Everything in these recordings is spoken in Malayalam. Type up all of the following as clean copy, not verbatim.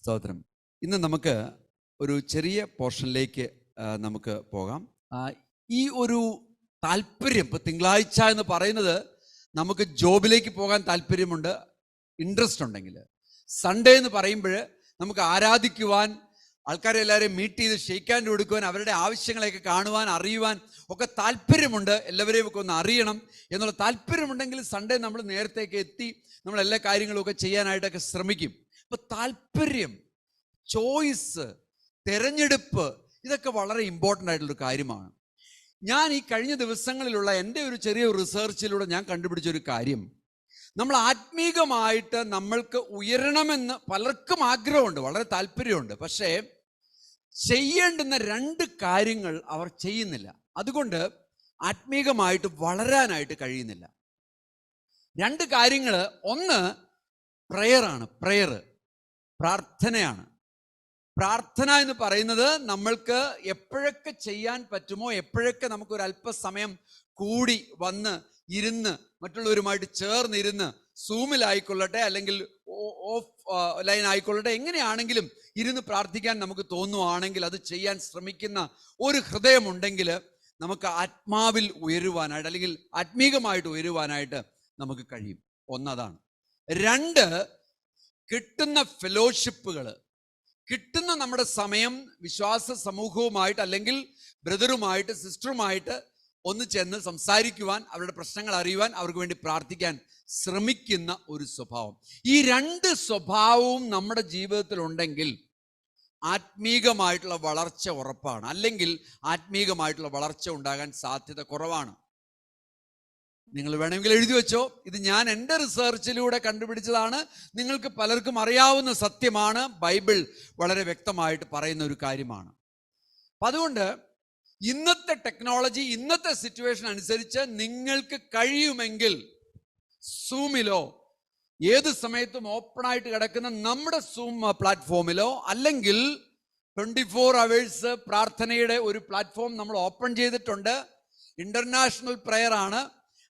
സ്തോത്രം. ഇന്ന് നമുക്ക് ഒരു ചെറിയ പോർഷനിലേക്ക് നമുക്ക് പോകാം. ഈ ഒരു താല്പര്യം, ഇപ്പോൾ തിങ്കളാഴ്ച എന്ന് പറയുന്നത് നമുക്ക് ജോബിലേക്ക് പോകാൻ താല്പര്യമുണ്ട്, ഇൻട്രസ്റ്റ് ഉണ്ടെങ്കിൽ. സൺഡേ എന്ന് പറയുമ്പോൾ നമുക്ക് ആരാധിക്കുവാൻ, ആൾക്കാരെ എല്ലാവരെയും മീറ്റ് ചെയ്ത് ഷെയ്ക്ക് ഹാൻഡ് കൊടുക്കുവാൻ, അവരുടെ ആവശ്യങ്ങളെയൊക്കെ കാണുവാൻ, അറിയുവാൻ ഒക്കെ താല്പര്യമുണ്ട്. എല്ലാവരെയും ഒക്കെ ഒന്ന് അറിയണം എന്നുള്ള താല്പര്യമുണ്ടെങ്കിൽ സൺഡേ നമ്മൾ നേരത്തേക്ക് എത്തി നമ്മൾ എല്ലാ കാര്യങ്ങളും ഒക്കെ ചെയ്യാനായിട്ടൊക്കെ ശ്രമിക്കും. അപ്പോൾ താല്പര്യം, ചോയ്സ്, തിരഞ്ഞെടുപ്പ്, ഇതൊക്കെ വളരെ ഇമ്പോർട്ടൻ്റ് ആയിട്ടുള്ളൊരു കാര്യമാണ്. ഞാൻ ഈ കഴിഞ്ഞ ദിവസങ്ങളിലുള്ള എൻ്റെ ഒരു ചെറിയ റിസർച്ചിലൂടെ ഞാൻ കണ്ടുപിടിച്ചൊരു കാര്യം, നമ്മൾ ആത്മീകമായിട്ട് നമ്മൾക്ക് ഉയരണമെന്ന് പലർക്കും ആഗ്രഹമുണ്ട്, വളരെ താല്പര്യമുണ്ട്. പക്ഷേ ചെയ്യേണ്ടുന്ന രണ്ട് കാര്യങ്ങൾ അവർ ചെയ്യുന്നില്ല. അതുകൊണ്ട് ആത്മീകമായിട്ട് വളരാനായിട്ട് കഴിയുന്നില്ല. രണ്ട് കാര്യങ്ങൾ, ഒന്ന് പ്രയറാണ്. പ്രാർത്ഥനയാണ്. പ്രാർത്ഥന എന്ന് പറയുന്നത് നമ്മൾക്ക് എപ്പോഴൊക്കെ ചെയ്യാൻ പറ്റുമോ, എപ്പോഴൊക്കെ നമുക്കൊരു അല്പസമയം കൂടി വന്ന് ഇരുന്ന് മറ്റുള്ളവരുമായിട്ട് ചേർന്നിരുന്ന്, സൂമിലായിക്കൊള്ളട്ടെ അല്ലെങ്കിൽ ഓഫ് ലൈൻ ആയിക്കൊള്ളട്ടെ, എങ്ങനെയാണെങ്കിലും ഇരുന്ന് പ്രാർത്ഥിക്കാൻ നമുക്ക് തോന്നുവാണെങ്കിൽ അത് ചെയ്യാൻ ശ്രമിക്കുന്ന ഒരു ഹൃദയമുണ്ടെങ്കിൽ നമുക്ക് ആത്മാവിൽ ഉയരുവാനായിട്ട് അല്ലെങ്കിൽ ആത്മീകമായിട്ട് ഉയരുവാനായിട്ട് നമുക്ക് കഴിയും. ഒന്നതാണ്. രണ്ട്, കിട്ടുന്ന ഫെലോഷിപ്പുകൾ, കിട്ടുന്ന നമ്മുടെ സമയം വിശ്വാസ സമൂഹവുമായിട്ട് അല്ലെങ്കിൽ ബ്രദറുമായിട്ട് സിസ്റ്ററുമായിട്ട് ഒന്ന് ചെന്ന് സംസാരിക്കുവാൻ, അവരുടെ പ്രശ്നങ്ങൾ അറിയുവാൻ, അവർക്ക് വേണ്ടി പ്രാർത്ഥിക്കാൻ ശ്രമിക്കുന്ന ഒരു സ്വഭാവം. ഈ രണ്ട് സ്വഭാവവും നമ്മുടെ ജീവിതത്തിൽ ഉണ്ടെങ്കിൽ ആത്മീകമായിട്ടുള്ള വളർച്ച ഉറപ്പാണ്. അല്ലെങ്കിൽ ആത്മീകമായിട്ടുള്ള വളർച്ച ഉണ്ടാകാൻ സാധ്യത കുറവാണ്. നിങ്ങൾ വേണമെങ്കിൽ എഴുതി വെച്ചോ, ഇത് ഞാൻ എൻ്റെ റിസർച്ചിലൂടെ കണ്ടുപിടിച്ചതാണ്. നിങ്ങൾക്ക് പലർക്കും അറിയാവുന്ന സത്യമാണ്. ബൈബിൾ വളരെ വ്യക്തമായിട്ട് പറയുന്ന ഒരു കാര്യമാണ്. അപ്പം അതുകൊണ്ട് ഇന്നത്തെ ടെക്നോളജി, ഇന്നത്തെ സിറ്റുവേഷൻ അനുസരിച്ച് നിങ്ങൾക്ക് കഴിയുമെങ്കിൽ സൂമിലോ ഏത് സമയത്തും ഓപ്പണായിട്ട് കിടക്കുന്ന നമ്മുടെ സൂം പ്ലാറ്റ്ഫോമിലോ, അല്ലെങ്കിൽ 24 hours പ്രാർത്ഥനയുടെ ഒരു പ്ലാറ്റ്ഫോം നമ്മൾ ഓപ്പൺ ചെയ്തിട്ടുണ്ട്. ഇന്റർനാഷണൽ പ്രെയർ ആണ്.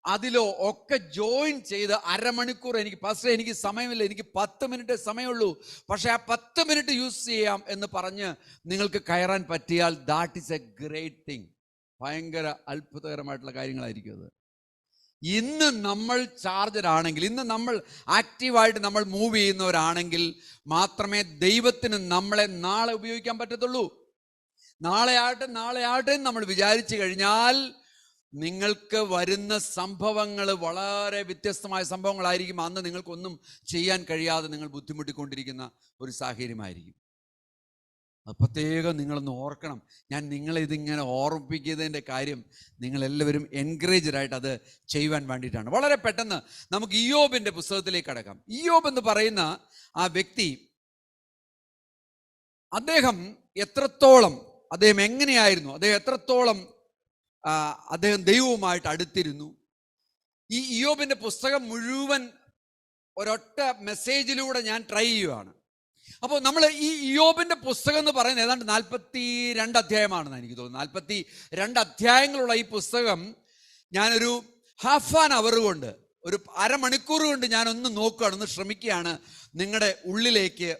അതിലോ ഒക്കെ ജോയിൻ ചെയ്ത് അരമണിക്കൂർ, എനിക്ക് സമയമില്ല, എനിക്ക് 10 മിനിറ്റ് സമയമുള്ളൂ, പക്ഷെ ആ 10 മിനിറ്റ് യൂസ് ചെയ്യാം എന്ന് പറഞ്ഞ് നിങ്ങൾക്ക് കയറാൻ പറ്റിയാൽ that is A great thing. ഭയങ്കര അത്ഭുതകരമായിട്ടുള്ള കാര്യങ്ങളായിരിക്കും അത്. ഇന്ന് നമ്മൾ ചാർജറാണെങ്കിൽ, ഇന്ന് നമ്മൾ ആക്റ്റീവായിട്ട് നമ്മൾ മൂവ് ചെയ്യുന്നവരാണെങ്കിൽ മാത്രമേ ദൈവത്തിന് നമ്മളെ നാളെ ഉപയോഗിക്കാൻ പറ്റത്തുള്ളൂ. നാളെ ആട്ടെ നമ്മൾ വിചാരിച്ചു കഴിഞ്ഞാൽ നിങ്ങൾക്ക് വരുന്ന സംഭവങ്ങൾ വളരെ വ്യത്യസ്തമായ സംഭവങ്ങളായിരിക്കും. അന്ന് നിങ്ങൾക്കൊന്നും ചെയ്യാൻ കഴിയാതെ നിങ്ങൾ ബുദ്ധിമുട്ടിക്കൊണ്ടിരിക്കുന്ന ഒരു സാഹചര്യമായിരിക്കും. അത് പ്രത്യേകം നിങ്ങളൊന്ന് ഓർക്കണം. ഞാൻ നിങ്ങളെ ഇതിങ്ങനെ ഓർമ്മിപ്പിക്കുന്നതിൻ്റെ കാര്യം നിങ്ങളെല്ലാവരും എൻകറേജഡായിട്ട് അത് ചെയ്യുവാൻ വേണ്ടിയിട്ടാണ്. വളരെ പെട്ടെന്ന് നമുക്ക് ഇയ്യോബിൻ്റെ പുസ്തകത്തിലേക്ക് കടക്കാം. ഇയ്യോബ് എന്ന് പറയുന്ന ആ വ്യക്തി, അദ്ദേഹം എങ്ങനെയായിരുന്നു, അദ്ദേഹം എത്രത്തോളം അദ്ദേഹം ദൈവവുമായിട്ട് അടുത്തിരുന്നു. ഈ ഇയ്യോബിൻ്റെ പുസ്തകം മുഴുവൻ ഒരൊറ്റ മെസ്സേജിലൂടെ ഞാൻ ട്രൈ ചെയ്യുവാണ്. അപ്പോൾ നമ്മൾ ഈ ഇയ്യോബിൻ്റെ പുസ്തകം എന്ന് പറയുന്നത് ഏതാണ്ട് 42 അധ്യായമാണെന്ന് എനിക്ക് തോന്നുന്നു. 42 അധ്യായങ്ങളുള്ള ഈ പുസ്തകം ഞാനൊരു ഹാഫ് ആൻ അവർ കൊണ്ട്, ഒരു അരമണിക്കൂർ കൊണ്ട് ഞാനൊന്ന് നോക്കുകയാണ്, ഒന്ന് ശ്രമിക്കുകയാണ് നിങ്ങളുടെ ഉള്ളിലേക്ക്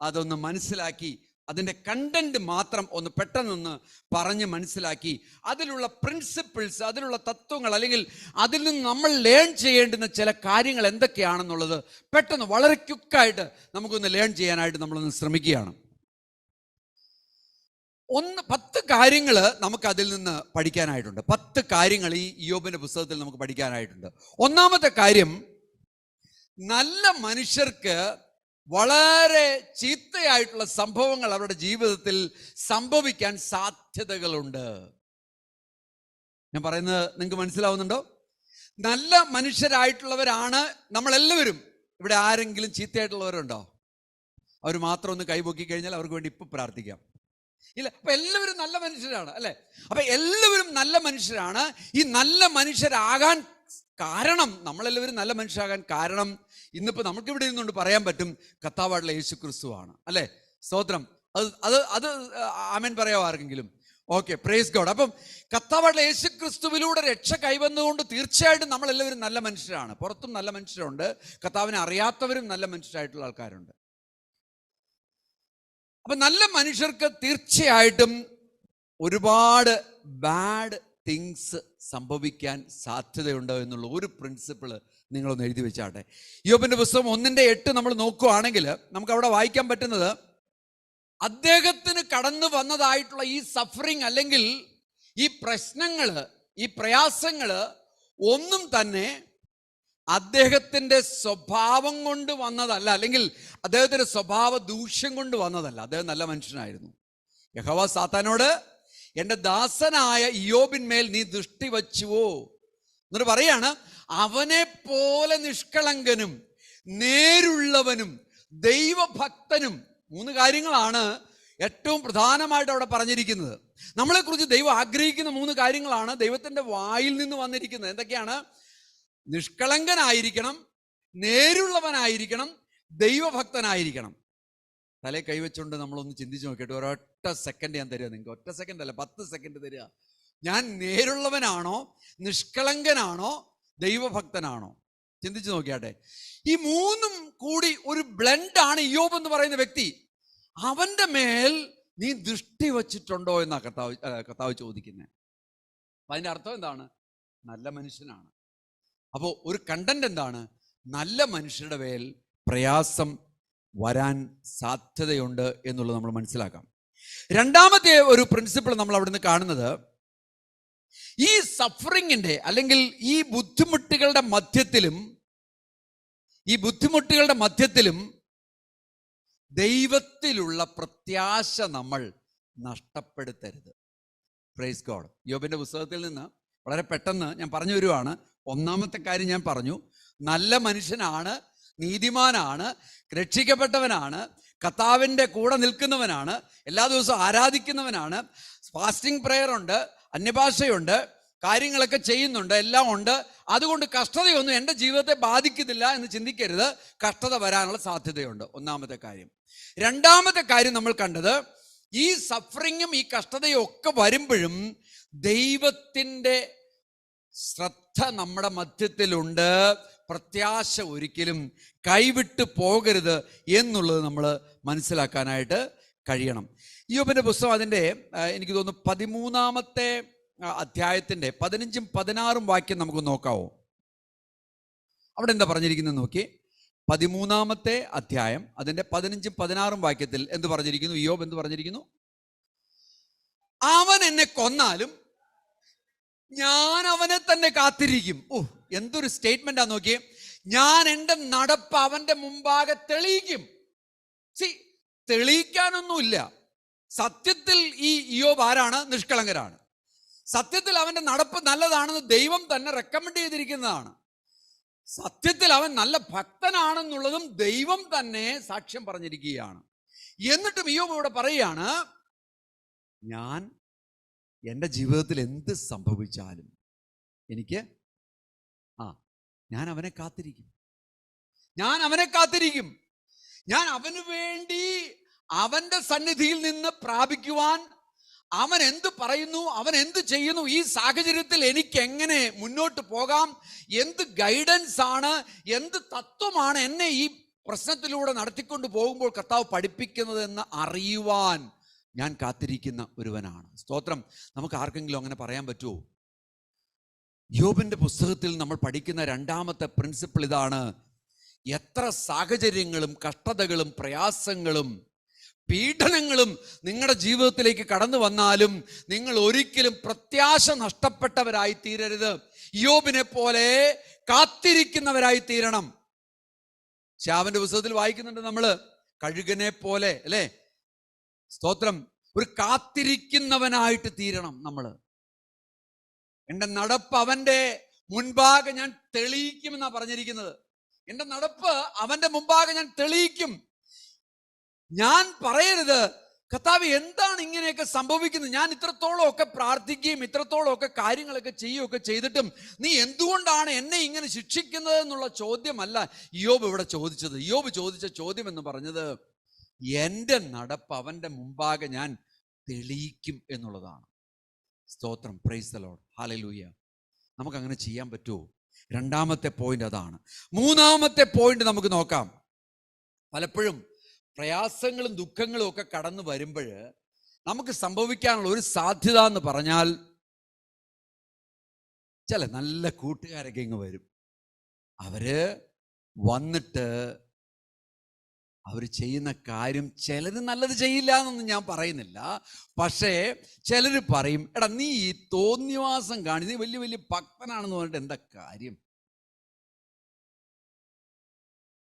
അതൊന്ന് മനസ്സിലാക്കി, അതിൻ്റെ കണ്ടന്റ് മാത്രം ഒന്ന് പെട്ടെന്നൊന്ന് പറഞ്ഞ് മനസ്സിലാക്കി, അതിലുള്ള പ്രിൻസിപ്പിൾസ്, അതിലുള്ള തത്വങ്ങൾ, അല്ലെങ്കിൽ അതിൽ നിന്ന് നമ്മൾ ലേൺ ചെയ്യേണ്ടുന്ന ചില കാര്യങ്ങൾ എന്തൊക്കെയാണെന്നുള്ളത് പെട്ടെന്ന് വളരെ ക്വിക്കായിട്ട് നമുക്കൊന്ന് ലേൺ ചെയ്യാനായിട്ട് നമ്മളൊന്ന് ശ്രമിക്കുകയാണ്. 10 കാര്യങ്ങൾ നമുക്ക് അതിൽ നിന്ന് പഠിക്കാനായിട്ടുണ്ട്. 10 കാര്യങ്ങൾ ഈ ഇയ്യോബിൻ്റെ പുസ്തകത്തിൽ നമുക്ക് പഠിക്കാനായിട്ടുണ്ട്. ഒന്നാമത്തെ കാര്യം, നല്ല മനുഷ്യർക്ക് വളരെ ചീത്തയായിട്ടുള്ള സംഭവങ്ങൾ അവരുടെ ജീവിതത്തിൽ സംഭവിക്കാൻ സാധ്യതകളുണ്ട്. ഞാൻ പറയുന്നത് നിങ്ങൾക്ക് മനസ്സിലാവുന്നുണ്ടോ? നല്ല മനുഷ്യരായിട്ടുള്ളവരാണ് നമ്മളെല്ലാവരും. ഇവിടെ ആരെങ്കിലും ചീത്തയായിട്ടുള്ളവരുണ്ടോ? അവർ മാത്രം ഒന്ന് കൈപൊക്കി കഴിഞ്ഞാൽ അവർക്ക് വേണ്ടി ഇപ്പം പ്രാർത്ഥിക്കാം. ഇല്ല, അപ്പൊ എല്ലാവരും നല്ല മനുഷ്യരാണ്, അല്ലെ? അപ്പൊ എല്ലാവരും നല്ല മനുഷ്യരാണ്. ഈ നല്ല മനുഷ്യരാകാൻ കാരണം, നമ്മളെല്ലാവരും നല്ല മനുഷ്യരാകാൻ കാരണം, ഇന്നിപ്പോൾ നമുക്കിവിടെ ഇരുന്നുകൊണ്ട് പറയാൻ പറ്റും കർത്താവായിട്ടുള്ള യേശു ക്രിസ്തുവാണ്, അല്ലേ? സ്തോത്രം. അത് ആമേൻ പറയാമോ ആർക്കെങ്കിലും? Okay, praise God. അപ്പം കർത്താവായിട്ടുള്ള യേശു ക്രിസ്തുവിലൂടെ രക്ഷ കൈവന്നുകൊണ്ട് തീർച്ചയായിട്ടും നമ്മളെല്ലാവരും നല്ല മനുഷ്യരാണ്. പുറത്തും നല്ല മനുഷ്യരുണ്ട്, കർത്താവിനെ അറിയാത്തവരും നല്ല മനുഷ്യരായിട്ടുള്ള ആൾക്കാരുണ്ട്. അപ്പൊ നല്ല മനുഷ്യർക്ക് തീർച്ചയായിട്ടും ഒരുപാട് ബാഡ് തിങ്സ് സംഭവിക്കാൻ സാധ്യതയുണ്ടോ എന്നുള്ള ഒരു പ്രിൻസിപ്പിൾ നിങ്ങളൊന്ന് എഴുതി വെച്ചാട്ടെ. യോബിന്റെ പുസ്തകം 1:8 നമ്മൾ നോക്കുകയാണെങ്കിൽ നമുക്ക് അവിടെ വായിക്കാൻ പറ്റുന്നത്, അദ്ദേഹത്തിന് കടന്നു വന്നതായിട്ടുള്ള ഈ സഫറിങ് അല്ലെങ്കിൽ ഈ പ്രശ്നങ്ങള്, ഈ പ്രയാസങ്ങള് ഒന്നും തന്നെ അദ്ദേഹത്തിന്റെ സ്വഭാവം കൊണ്ട് വന്നതല്ല, അല്ലെങ്കിൽ അദ്ദേഹത്തിന്റെ സ്വഭാവ ദൂഷ്യം കൊണ്ട് വന്നതല്ല. അദ്ദേഹം നല്ല മനുഷ്യനായിരുന്നു. യഹോവ സാത്താനോട്, എൻ്റെ ദാസനായ ഇയ്യോബിന്മേൽ നീ ദൃഷ്ടി വച്ചുവോ എന്നിട്ട് പറയാണ്, അവനെ പോലെ നിഷ്കളങ്കനും നേരുള്ളവനും ദൈവഭക്തനും. 3 കാര്യങ്ങളാണ് ഏറ്റവും പ്രധാനമായിട്ട് അവിടെ പറഞ്ഞിരിക്കുന്നത്. നമ്മളെക്കുറിച്ച് ദൈവം ആഗ്രഹിക്കുന്ന 3 കാര്യങ്ങളാണ് ദൈവത്തിന്റെ വായിൽ നിന്ന് വന്നിരിക്കുന്നത്. എന്തൊക്കെയാണ്? നിഷ്കളങ്കനായിരിക്കണം, നേരുള്ളവനായിരിക്കണം, ദൈവഭക്തനായിരിക്കണം. തലേ കൈവച്ചുകൊണ്ട് നമ്മളൊന്ന് ചിന്തിച്ച് നോക്കിയിട്ട് ഒരൊറ്റ സെക്കൻഡ് ഞാൻ തരിക നിങ്ങൾക്ക്. ഒറ്റ സെക്കൻഡ് അല്ല, 10 സെക്കൻഡ് തരിക. ഞാൻ നേരുള്ളവനാണോ, നിഷ്കളങ്കനാണോ, ദൈവഭക്തനാണോ? ചിന്തിച്ച് നോക്കിയാട്ടെ. ഈ 3ഉം കൂടി ഒരു ബ്ലെൻഡാണ് ഇയ്യോബ് എന്ന് പറയുന്ന വ്യക്തി. അവന്റെ മേൽ നീ ദൃഷ്ടി വച്ചിട്ടുണ്ടോ എന്നാ കർത്താവ് ചോദിക്കുന്നത്. അപ്പൊ അതിന്റെ അർത്ഥം എന്താണ്? നല്ല മനുഷ്യനാണ്. അപ്പോ ഒരു കണ്ടന്റ് എന്താണ്? നല്ല മനുഷ്യരുടെ മേൽ പ്രയാസം വരാൻ സാധ്യതയുണ്ട് എന്നുള്ളത് നമ്മൾ മനസ്സിലാക്കാം. രണ്ടാമത്തെ ഒരു പ്രിൻസിപ്പിൾ നമ്മൾ അവിടുന്ന് കാണുന്നത്, ഈ സഫറിങ്ങിന്റെ അല്ലെങ്കിൽ ഈ ബുദ്ധിമുട്ടുകളുടെ മധ്യത്തിലും ദൈവത്തിലുള്ള പ്രത്യാശ നമ്മൾ നഷ്ടപ്പെടുത്തരുത്. Praise God. യോബിന്റെ പുസ്തകത്തിൽ നിന്ന് വളരെ പെട്ടെന്ന് ഞാൻ പറഞ്ഞു വരുവാണ്. ഒന്നാമത്തെ കാര്യം ഞാൻ പറഞ്ഞു, നല്ല മനുഷ്യനാണ്, നീതിമാനാണ്, രക്ഷിക്കപ്പെട്ടവനാണ്, കർത്താവിൻ്റെ കൂടെ നിൽക്കുന്നവനാണ്, എല്ലാ ദിവസവും ആരാധിക്കുന്നവനാണ്, ഫാസ്റ്റിംഗ് പ്രെയർ ഉണ്ട്, അന്യഭാഷയുണ്ട്, കാര്യങ്ങളൊക്കെ ചെയ്യുന്നുണ്ട്, എല്ലാം ഉണ്ട്. അതുകൊണ്ട് കഷ്ടതയൊന്നും എൻ്റെ ജീവിതത്തെ ബാധിക്കുന്നില്ല എന്ന് ചിന്തിക്കരുത്. കഷ്ടത വരാനുള്ള സാധ്യതയുണ്ട്. ഒന്നാമത്തെ കാര്യം. രണ്ടാമത്തെ കാര്യം നമ്മൾ കണ്ടത്, ഈ സഫറിങ്ങും ഈ കഷ്ടതയും ഒക്കെ വരുമ്പോഴും ദൈവത്തിൻ്റെ ശ്രദ്ധ നമ്മുടെ മധ്യത്തിലുണ്ട്. പ്രത്യാശ ഒരിക്കലും കൈവിട്ട് പോകരുത് എന്നുള്ളത് നമ്മൾ മനസ്സിലാക്കാനായിട്ട് കഴിയണം. യോബിന്റെ പുസ്തകം അതിൻ്റെ എനിക്ക് തോന്നുന്നു 13-ാമത്തെ അധ്യായത്തിൻ്റെ 15ഉം 16ഉം വാക്യം നമുക്ക് നോക്കാവോ? അവിടെ എന്താ പറഞ്ഞിരിക്കുന്നത് നോക്കി. 13-ാമത്തെ അധ്യായം അതിൻ്റെ 15ഉം 16ഉം വാക്യത്തിൽ എന്ത് പറഞ്ഞിരിക്കുന്നു? യോബ് എന്ത് പറഞ്ഞിരിക്കുന്നു? അവൻ എന്നെ കൊന്നാലും ഞാൻ അവനെ തന്നെ കാത്തിരിക്കും. എന്തൊരു സ്റ്റേറ്റ്മെന്റാ നോക്കിയേ. ഞാൻ എൻ്റെ നടപ്പ് അവന്റെ മുമ്പാകെ തെളിയിക്കും. തെളിയിക്കാനൊന്നുമില്ല. സത്യത്തിൽ ഈ ഇയ്യോബ് ആരാണ്? നിഷ്കളങ്കരാണ്. സത്യത്തിൽ അവന്റെ നടപ്പ് നല്ലതാണെന്ന് ദൈവം തന്നെ റെക്കമെൻഡ് ചെയ്തിരിക്കുന്നതാണ്. സത്യത്തിൽ അവൻ നല്ല ഭക്തനാണെന്നുള്ളതും ദൈവം തന്നെ സാക്ഷ്യം പറഞ്ഞിരിക്കുകയാണ്. എന്നിട്ടും ഇയ്യോബ് ഇവിടെ പറയുകയാണ്, ഞാൻ എൻ്റെ ജീവിതത്തിൽ എന്ത് സംഭവിച്ചാലും ഞാൻ അവനെ കാത്തിരിക്കും. ഞാൻ അവന് വേണ്ടി അവന്റെ സന്നിധിയിൽ നിന്ന് പ്രാപിക്കുവാൻ അവൻ എന്ത് പറയുന്നു, അവൻ എന്ത് ചെയ്യുന്നു, ഈ സാഹചര്യത്തിൽ എനിക്ക് എങ്ങനെ മുന്നോട്ട് പോകാം, എന്ത് ഗൈഡൻസ് ആണ്, എന്ത് തത്വമാണ് എന്നെ ഈ പ്രശ്നത്തിലൂടെ നടത്തിക്കൊണ്ട് പോകുമ്പോൾ കർത്താവ് പഠിപ്പിക്കുന്നത് എന്ന് അറിയുവാൻ ഞാൻ കാത്തിരിക്കുന്ന ഒരുവനാണ്. സ്തോത്രം. നമുക്ക് ആർക്കെങ്കിലും അങ്ങനെ പറയാൻ പറ്റുമോ? യോബിന്റെ പുസ്തകത്തിൽ നമ്മൾ പഠിക്കുന്ന രണ്ടാമത്തെ പ്രിൻസിപ്പിൾ ഇതാണ്. എത്ര സാഹചര്യങ്ങളും കഷ്ടതകളും പ്രയാസങ്ങളും പീഡനങ്ങളും നിങ്ങളുടെ ജീവിതത്തിലേക്ക് കടന്നു വന്നാലും നിങ്ങൾ ഒരിക്കലും പ്രത്യാശ നഷ്ടപ്പെട്ടവരായി തീരരുത്. യോബിനെ പോലെ കാത്തിരിക്കുന്നവരായി തീരണം. ശാവന്റെ പുസ്തകത്തിൽ വായിക്കുന്നുണ്ട് നമ്മള്, കഴുകനെ പോലെ, അല്ലേ? സ്തോത്രം. ഒരു കാത്തിരിക്കുന്നവനായിട്ട് തീരണം നമ്മള്. എൻ്റെ നടപ്പ് അവന്റെ മുൻപാകെ ഞാൻ തെളിയിക്കുമെന്നാ പറഞ്ഞിരിക്കുന്നത്. എൻ്റെ നടപ്പ് അവന്റെ മുമ്പാകെ ഞാൻ തെളിയിക്കും. ഞാൻ പറയരുത്, കർത്താവ് എന്താണ് ഇങ്ങനെയൊക്കെ സംഭവിക്കുന്നത്, ഞാൻ ഇത്രത്തോളം ഒക്കെ പ്രാർത്ഥിക്കുകയും ഇത്രത്തോളം ഒക്കെ കാര്യങ്ങളൊക്കെ ചെയ്യുകയൊക്കെ ചെയ്തിട്ടും നീ എന്തുകൊണ്ടാണ് എന്നെ ഇങ്ങനെ ശിക്ഷിക്കുന്നത് എന്നുള്ള ചോദ്യമല്ല യോബ് ഇവിടെ ചോദിച്ചത്. യോബ് ചോദിച്ച ചോദ്യം എന്ന് പറഞ്ഞത്, എൻ്റെ നടപ്പ് അവന്റെ മുമ്പാകെ ഞാൻ തെളിയിക്കും എന്നുള്ളതാണ്. സ്തോത്രം. Praise the Lord. ഹല്ലേലൂയ. നമുക്കങ്ങനെ ചെയ്യാൻ പറ്റുമോ? രണ്ടാമത്തെ പോയിന്റ് അതാണ്. മൂന്നാമത്തെ പോയിന്റ് നമുക്ക് നോക്കാം. പലപ്പോഴും പ്രയാസങ്ങളും ദുഃഖങ്ങളും ഒക്കെ കടന്നു വരുമ്പോൾ നമുക്ക് സംഭവിക്കാനുള്ള ഒരു സാധ്യത എന്ന് പറഞ്ഞാൽ ചില നല്ല കൂട്ടുകാരൊക്കെ ഇങ്ങ് വരും. അവര് വന്നിട്ട് അവർ ചെയ്യുന്ന കാര്യം ചിലർ നല്ലത് ചെയ്യില്ല എന്നൊന്നും ഞാൻ പറയുന്നില്ല. പക്ഷേ ചിലർ പറയും, എടാ നീ ഈ തോന്നിവാസം കാണി, നീ വലിയ വലിയ ഭക്തനാണെന്ന് പറഞ്ഞിട്ട് എന്താ കാര്യം?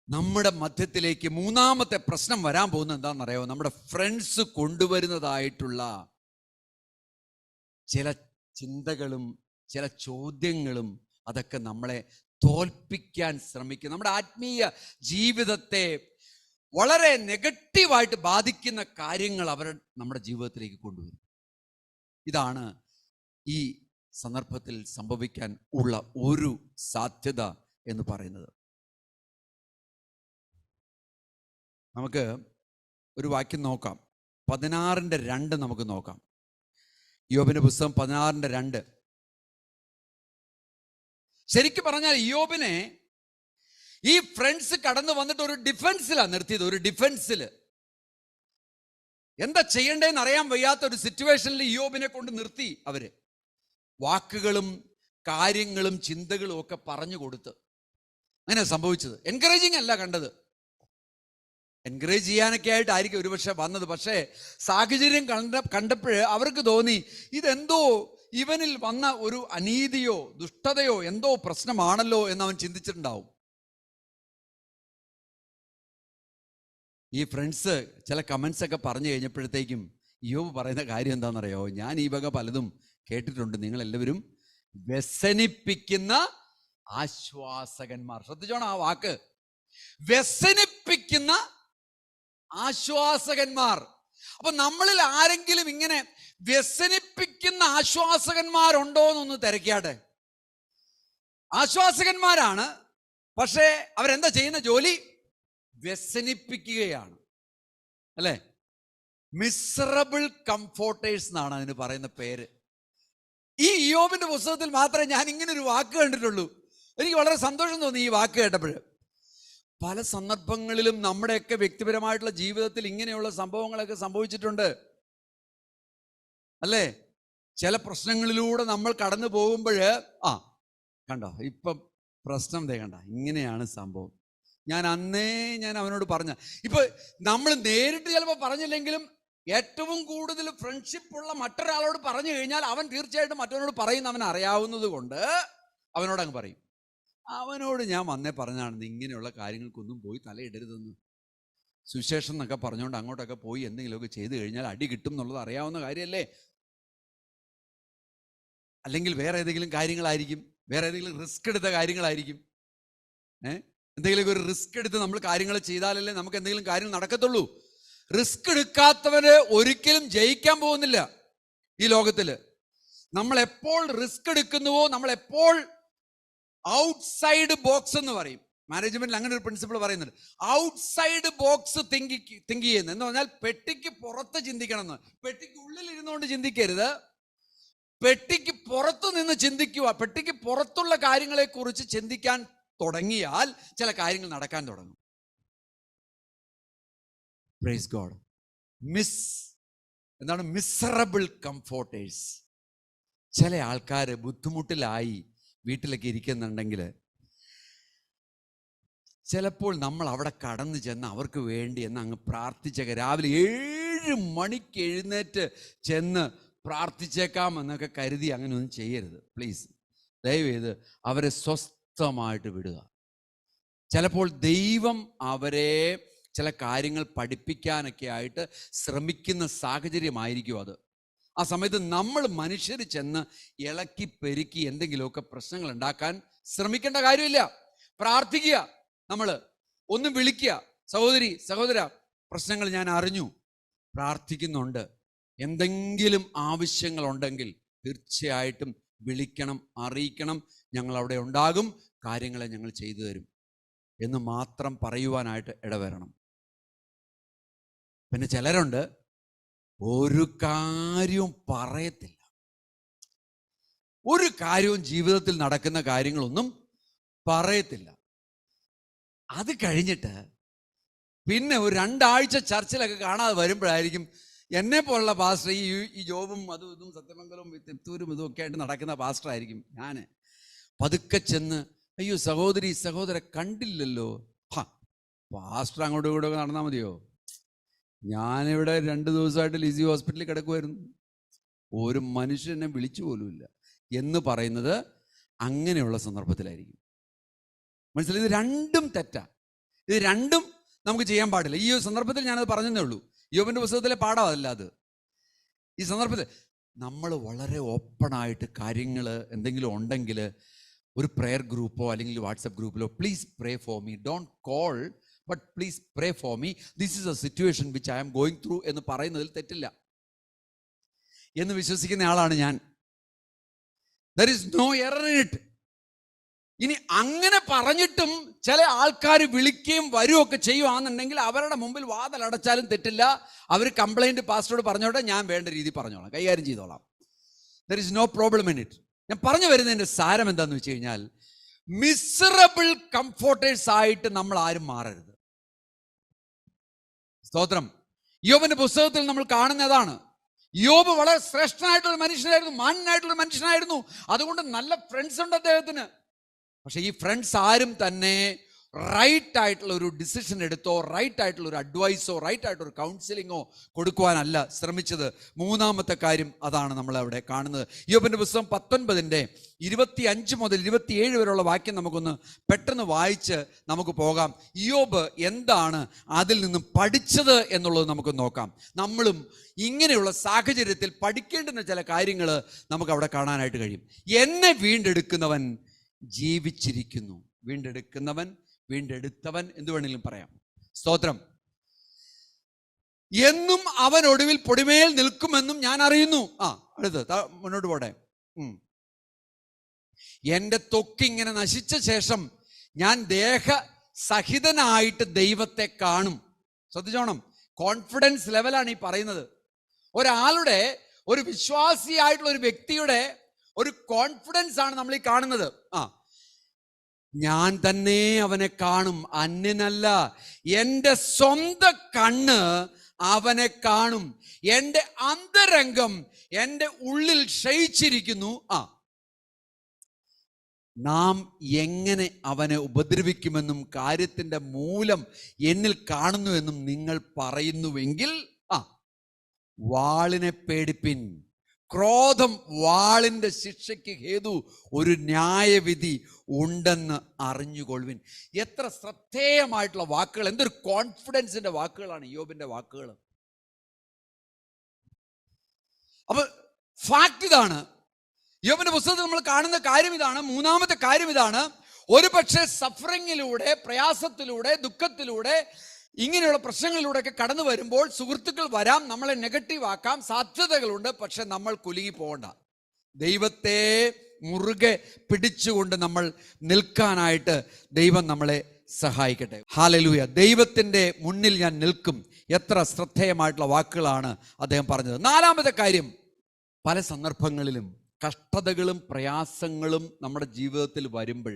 നമ്മുടെ മധ്യത്തിലേക്ക് മൂന്നാമത്തെ പ്രശ്നം വരാൻ പോകുന്നത് എന്താണെന്നറിയാമോ? നമ്മുടെ ഫ്രണ്ട്സ് കൊണ്ടുവരുന്നതായിട്ടുള്ള ചില ചിന്തകളും ചില ചോദ്യങ്ങളും അതൊക്കെ നമ്മളെ തോൽപ്പിക്കാൻ ശ്രമിക്കും. നമ്മുടെ ആത്മീയ ജീവിതത്തെ വളരെ നെഗറ്റീവായിട്ട് ബാധിക്കുന്ന കാര്യങ്ങൾ അവർ നമ്മുടെ ജീവിതത്തിലേക്ക് കൊണ്ടുവരും. ഇതാണ് ഈ സന്ദർഭത്തിൽ സംഭവിക്കാൻ ഉള്ള ഒരു സാധ്യത എന്ന് പറയുന്നത്. നമുക്ക് ഒരു വാക്യം നോക്കാം. 16:2 നമുക്ക് നോക്കാം. യോബിന്റെ പുസ്തകം 16:2. ശരിക്കും പറഞ്ഞാൽ യോബിനെ ഈ ഫ്രണ്ട്സ് കടന്നു വന്നിട്ട് ഒരു ഡിഫൻസിലാണ് നിർത്തിയത്. ഒരു ഡിഫൻസിൽ എന്താ ചെയ്യേണ്ടതെന്ന് അറിയാൻ വയ്യാത്ത ഒരു സിറ്റുവേഷനിൽ യോബിനെ കൊണ്ട് നിർത്തി. അവര് വാക്കുകളും കാര്യങ്ങളും ചിന്തകളും ഒക്കെ പറഞ്ഞു കൊടുത്ത് അങ്ങനെ സംഭവിച്ചത്. എൻകറേജിങ് അല്ല കണ്ടത്. എൻകറേജ് ചെയ്യാനൊക്കെ ആയിട്ടായിരിക്കും ഒരുപക്ഷെ വന്നത്. പക്ഷേ സാഹചര്യം കണ്ടപ്പോൾ അവർക്ക് തോന്നി ഇതെന്തോ ഇവനിൽ വന്ന ഒരു അനീതിയോ ദുഷ്ടതയോ എന്തോ പ്രശ്നമാണല്ലോ എന്ന് അവൻ ചിന്തിച്ചിട്ടുണ്ടാവും. ഈ ഫ്രണ്ട്സ് ചില കമൻസ് ഒക്കെ പറഞ്ഞു കഴിഞ്ഞപ്പോഴത്തേക്കും യോബ് പറയുന്ന കാര്യം എന്താണെന്നറിയോ? ഞാൻ ഈ വക പലതും കേട്ടിട്ടുണ്ട്. നിങ്ങളെല്ലാവരും വ്യസനിപ്പിക്കുന്ന ആശ്വാസകന്മാർ. ശ്രദ്ധിച്ചോണം ആ വാക്ക്, വ്യസനിപ്പിക്കുന്ന ആശ്വാസകന്മാർ. അപ്പൊ നമ്മളിൽ ആരെങ്കിലും ഇങ്ങനെ വ്യസനിപ്പിക്കുന്ന ആശ്വാസകന്മാരുണ്ടോ എന്നൊന്ന് തിരക്കിയാട്ടെ. ആശ്വാസകന്മാരാണ്, പക്ഷേ അവരെന്താ ചെയ്യുന്ന ജോലി? വ്യസനിപ്പിക്കുകയാണ്, അല്ലേ? മിസറബിൾ കംഫോർട്ടേഴ്സ് എന്നാണ് അതിന് പറയുന്ന പേര്. ഈ യോബിന്റെ പുസ്തകത്തിൽ മാത്രമേ ഞാൻ ഇങ്ങനെ ഒരു വാക്ക് കണ്ടിട്ടുള്ളൂ. എനിക്ക് വളരെ സന്തോഷം തോന്നി ഈ വാക്ക് കേട്ടപ്പോൾ. പല സന്ദർഭങ്ങളിലും നമ്മുടെയൊക്കെ വ്യക്തിപരമായിട്ടുള്ള ജീവിതത്തിൽ ഇങ്ങനെയുള്ള സംഭവങ്ങളൊക്കെ സംഭവിച്ചിട്ടുണ്ട്, അല്ലേ? ചില പ്രശ്നങ്ങളിലൂടെ നമ്മൾ കടന്നു പോകുമ്പോൾ കണ്ടോ ഇപ്പം പ്രശ്നം കണ്ട, ഇങ്ങനെയാണ് സംഭവം. ഞാൻ അവനോട് പറഞ്ഞ, ഇപ്പൊ നമ്മൾ നേരിട്ട് ചിലപ്പോൾ പറഞ്ഞില്ലെങ്കിലും ഏറ്റവും കൂടുതൽ ഫ്രണ്ട്ഷിപ്പ് ഉള്ള മറ്റൊരാളോട് പറഞ്ഞു കഴിഞ്ഞാൽ അവൻ തീർച്ചയായിട്ടും മറ്റവനോട് പറയുന്ന അവൻ അറിയാവുന്നത് കൊണ്ട് അവനോട് അങ്ങ് പറയും. അവനോട് ഞാൻ പറഞ്ഞാണ് ഇങ്ങനെയുള്ള കാര്യങ്ങൾക്കൊന്നും പോയി തലയിടരുതെന്ന്. സുവിശേഷം എന്നൊക്കെ പറഞ്ഞുകൊണ്ട് അങ്ങോട്ടൊക്കെ പോയി എന്തെങ്കിലുമൊക്കെ ചെയ്തു കഴിഞ്ഞാൽ അടി കിട്ടും എന്നുള്ളത് അറിയാവുന്ന കാര്യമല്ലേ? അല്ലെങ്കിൽ വേറെ ഏതെങ്കിലും കാര്യങ്ങളായിരിക്കും, വേറെ ഏതെങ്കിലും റിസ്ക് എടുത്ത കാര്യങ്ങളായിരിക്കും. എന്തെങ്കിലും ഒരു റിസ്ക് എടുത്ത് നമ്മൾ കാര്യങ്ങൾ ചെയ്താലല്ലേ നമുക്ക് എന്തെങ്കിലും കാര്യങ്ങൾ നടക്കത്തുള്ളൂ. റിസ്ക് എടുക്കാത്തവന് ഒരിക്കലും ജയിക്കാൻ പോകുന്നില്ല ഈ ലോകത്തില്. നമ്മൾ എപ്പോൾ റിസ്ക് എടുക്കുന്നുവോ, നമ്മൾ എപ്പോൾ ഔട്ട്സൈഡ് ബോക്സ് എന്ന് പറയും, മാനേജ്മെന്റിൽ അങ്ങനെ ഒരു പ്രിൻസിപ്പിൾ പറയുന്നുണ്ട്. ഔട്ട്സൈഡ് ബോക്സ് തിങ്ക് ചെയ്യുന്നത് എന്ന് പറഞ്ഞാൽ പെട്ടിക്ക് പുറത്ത് ചിന്തിക്കണം എന്ന്. പെട്ടിക്ക് ഉള്ളിൽ ഇരുന്നുകൊണ്ട് ചിന്തിക്കരുത്, പെട്ടിക്ക് പുറത്തു നിന്ന് ചിന്തിക്കുക. പെട്ടിക്ക് പുറത്തുള്ള കാര്യങ്ങളെ കുറിച്ച് ചിന്തിക്കാൻ തുടങ്ങിയാൽ ചില കാര്യങ്ങൾ നടക്കാൻ തുടങ്ങും. Praise God. മിസറബിൾ കംഫോർട്ടേഴ്സ്. ചില ആൾക്കാർ ബുദ്ധിമുട്ടിലായി വീട്ടിലൊക്കെ ഇരിക്കുന്നുണ്ടെങ്കിൽ ചിലപ്പോൾ നമ്മൾ അവിടെ കടന്നു ചെന്ന് അവർക്ക് വേണ്ടി എന്ന് അങ്ങ് പ്രാർത്ഥിച്ചേക്കാം. രാവിലെ 7 മണിക്ക് എഴുന്നേറ്റ് ചെന്ന് പ്രാർത്ഥിച്ചേക്കാം എന്നൊക്കെ കരുതി അങ്ങനെ ഒന്നും ചെയ്യരുത് പ്ലീസ്. ദയവേത് അവരെ സ്വസ്ഥമായിട്ട് വിടുക. ചിലപ്പോൾ ദൈവം അവരെ ചില കാര്യങ്ങൾ പഠിപ്പിക്കാനൊക്കെ ആയിട്ട് ശ്രമിക്കുന്ന സാഹചര്യമായിരിക്കും അത്. ആ സമയത്ത് നമ്മൾ മനുഷ്യർ ചെന്ന് ഇളക്കി പെരുക്കി എന്തെങ്കിലുമൊക്കെ പ്രശ്നങ്ങൾ ഉണ്ടാക്കാൻ ശ്രമിക്കേണ്ട കാര്യമില്ല. പ്രാർത്ഥിക്കുക, നമ്മൾ ഒന്ന് വിളിക്കുക, സഹോദരി സഹോദര പ്രശ്നങ്ങൾ ഞാൻ അറിഞ്ഞു, പ്രാർത്ഥിക്കുന്നുണ്ട്, എന്തെങ്കിലും ആവശ്യങ്ങളുണ്ടെങ്കിൽ തീർച്ചയായിട്ടും വിളിക്കണം, അറിയിക്കണം, ഞങ്ങൾ അവിടെ ഉണ്ടാകും, കാര്യങ്ങളെ ഞങ്ങൾ ചെയ്തു തരും എന്ന് മാത്രം പറയുവാനായിട്ട് ഇടവരണം. പിന്നെ ചിലരുണ്ട് ഒരു കാര്യവും പറയത്തില്ല, ഒരു കാര്യവും ജീവിതത്തിൽ നടക്കുന്ന കാര്യങ്ങളൊന്നും പറയത്തില്ല. അത് കഴിഞ്ഞിട്ട് പിന്നെ ഒരു 2 ആഴ്ച ചർച്ചിലൊക്കെ കാണാതെ വരുമ്പോഴായിരിക്കും എന്നെ പോലുള്ള പാസ്റ്റർ, ഈ ജോബും അതും ഇതും സത്യമംഗലവും തിരുത്തൂരും ഇതും ഒക്കെ ആയിട്ട് നടക്കുന്ന പാസ്റ്റർ ആയിരിക്കും ഞാൻ. പതുക്കെ ചെന്ന്, അയ്യോ സഹോദര കണ്ടില്ലല്ലോ. പാസ്റ്റർ അങ്ങോട്ടും ഇങ്ങോട്ടും നടന്നാൽ മതിയോ? ഞാനിവിടെ 2 ദിവസമായിട്ട് ലിസി ഹോസ്പിറ്റലിൽ കിടക്കുമായിരുന്നു, ഒരു മനുഷ്യനെ വിളിച്ചു പോലുമില്ല എന്ന് പറയുന്നത് അങ്ങനെയുള്ള സന്ദർഭത്തിലായിരിക്കും. മനസ്സിലായി? ഇത് രണ്ടും തെറ്റാ. ഇത് രണ്ടും നമുക്ക് ചെയ്യാൻ പാടില്ല. ഈ ഒരു സന്ദർഭത്തിൽ ഞാനത് പറഞ്ഞതേ ഉള്ളൂ. യോബിന്റെ പുസ്തകത്തിലെ പാഠമല്ല അത്. ഈ സന്ദർഭത്തിൽ നമ്മൾ വളരെ ഓപ്പണായിട്ട് കാര്യങ്ങൾ എന്തെങ്കിലും ഉണ്ടെങ്കിൽ ഒരു പ്രെയർ ഗ്രൂപ്പോ അല്ലെങ്കിൽ വാട്സപ്പ് ഗ്രൂപ്പിലോ, please pray for me, don't call but please pray for me, this is a situation which I am going through എന്ന് പറയുന്നതിൽ തെറ്റില്ല എന്ന് വിശ്വസിക്കുന്ന ആളാണ് ഞാൻ. There is no error in it. ഇനി അങ്ങനെ പറഞ്ഞിട്ടും ചില ആൾക്കാർ വിളിക്കുകയും വരുമൊക്കെ ചെയ്യുകയാണെന്നുണ്ടെങ്കിൽ അവരുടെ മുമ്പിൽ വാതിലടച്ചാലും തെറ്റില്ല. അവർ കംപ്ലൈൻറ്റ് പാസ്റ്ററോട് പറഞ്ഞോട്ടെ, ഞാൻ വേണ്ട രീതി പറഞ്ഞോളാം, കൈകാര്യം ചെയ്തോളാം. There is no problem in it. ഞാൻ പറഞ്ഞു വരുന്നതിൻ്റെ സാരം എന്താണെന്ന് വെച്ച് കഴിഞ്ഞാൽ, മിസറബിൾ കംഫോർട്ടേഴ്സ് ആയിട്ട് നമ്മൾ ആരും മാറരുത്. സ്തോത്രം. യോബിന്റെ പുസ്തകത്തിൽ നമ്മൾ കാണുന്നതാണ്. യോബ് വളരെ ശ്രേഷ്ഠനായിട്ടുള്ള മനുഷ്യനായിരുന്നു, മാന്യനായിട്ടുള്ള മനുഷ്യനായിരുന്നു. അതുകൊണ്ട് നല്ല ഫ്രണ്ട്സ് ഉണ്ട് അദ്ദേഹത്തിന്. പക്ഷെ ഈ ഫ്രണ്ട്സ് ആരും തന്നെ റൈറ്റ് ആയിട്ടുള്ള ഒരു ഡിസിഷൻ എടുത്തോ, റൈറ്റ് ആയിട്ടുള്ള ഒരു അഡ്വൈസോ, റൈറ്റ് ആയിട്ടൊരു കൗൺസിലിങ്ങോ കൊടുക്കുവാനല്ല ശ്രമിച്ചത്. മൂന്നാമത്തെ കാര്യം അതാണ് നമ്മൾ അവിടെ കാണുന്നത്. യോബിന്റെ പുസ്തകം 19:25 മുതൽ 27 വരെയുള്ള വാക്യം നമുക്കൊന്ന് പെട്ടെന്ന് വായിച്ച് നമുക്ക് പോകാം. യോബ് എന്താണ് അതിൽ നിന്നും പഠിച്ചത് എന്നുള്ളത് നമുക്ക് നോക്കാം. നമ്മളും ഇങ്ങനെയുള്ള സാഹചര്യത്തിൽ പഠിക്കേണ്ടുന്ന ചില കാര്യങ്ങൾ നമുക്ക് അവിടെ കാണാനായിട്ട് കഴിയും. എന്നെ വീണ്ടെടുക്കുന്നവൻ ജീവിച്ചിരിക്കുന്നു. വീണ്ടെടുക്കുന്നവൻ, വീണ്ടെടുത്തവൻ, എന്ത് വേണമെങ്കിലും പറയാം. സ്തോത്രം. എന്നും അവൻ ഒടുവിൽ പൊടിമേൽ നിൽക്കുമെന്നും ഞാൻ അറിയുന്നു. അടുത്ത് മുന്നോട്ട് പോട്ടെ. എന്റെ ത്വക്കിങ്ങനെ നശിച്ച ശേഷം ഞാൻ ദേഹസഹിതനായിട്ട് ദൈവത്തെ കാണും. ശ്രദ്ധിച്ചോണം, കോൺഫിഡൻസ് ലെവലാണ് ഈ പറയുന്നത്. ഒരാളുടെ, ഒരു വിശ്വാസിയായിട്ടുള്ള ഒരു വ്യക്തിയുടെ ഒരു കോൺഫിഡൻസ് ആണ് നമ്മൾ ഈ കാണുന്നത്. ഞാൻ തന്നെ അവനെ കാണും, അന്യനല്ല. എൻ്റെ സ്വന്തം കണ്ണ് അവനെ കാണും. എൻ്റെ അന്തരംഗം എൻ്റെ ഉള്ളിൽ ക്ഷയിച്ചിരിക്കുന്നു. നാം എങ്ങനെ അവനെ ഉപദ്രവിക്കുമെന്നും കാര്യത്തിൻ്റെ മൂലം എന്നിൽ കാണുന്നുവെന്നും നിങ്ങൾ പറയുന്നുവെങ്കിൽ വാളിനെ പേടിപ്പിൻ. ക്രോധം വാളിൻ്റെ ശിക്ഷയ്ക്ക് ഹേതു, ഒരു ന്യായവിധി ഉണ്ടെന്ന് അറിഞ്ഞുകൊള്ളുവിൻ. എത്ര ശ്രദ്ധേയമായിട്ടുള്ള വാക്കുകൾ, എന്തൊരു കോൺഫിഡൻസിന്റെ വാക്കുകളാണ് യോബിന്റെ വാക്കുകൾ. അപ്പൊ ഫാക്ട് ഇതാണ്. യോബിന്റെ പുസ്തകത്തിൽ നമ്മൾ കാണുന്ന കാര്യം ഇതാണ്. മൂന്നാമത്തെ കാര്യം ഇതാണ്. ഒരു പക്ഷേ സഫറിങ്ങിലൂടെ, പ്രയാസത്തിലൂടെ, ദുഃഖത്തിലൂടെ, ഇങ്ങനെയുള്ള പ്രശ്നങ്ങളിലൂടെയൊക്കെ കടന്നു വരുമ്പോൾ സുഹൃത്തുക്കൾ വരാം, നമ്മളെ നെഗറ്റീവ് ആക്കാം, സാധ്യതകളുണ്ട്. പക്ഷെ നമ്മൾ കുലുങ്ങി പോകണ്ട. ദൈവത്തെ മുറുകെ പിടിച്ചുകൊണ്ട് നമ്മൾ നിൽക്കാനായിട്ട് ദൈവം നമ്മളെ സഹായിക്കട്ടെ. ഹല്ലേലൂയ. ദൈവത്തിൻ്റെ മുന്നിൽ ഞാൻ നിൽക്കും. എത്ര ശ്രദ്ധേയമായിട്ടുള്ള വാക്കുകളാണ് അദ്ദേഹം പറഞ്ഞത്. നാലാമത്തെ കാര്യം, പല സന്ദർഭങ്ങളിലും കഷ്ടതകളും പ്രയാസങ്ങളും നമ്മുടെ ജീവിതത്തിൽ വരുമ്പോൾ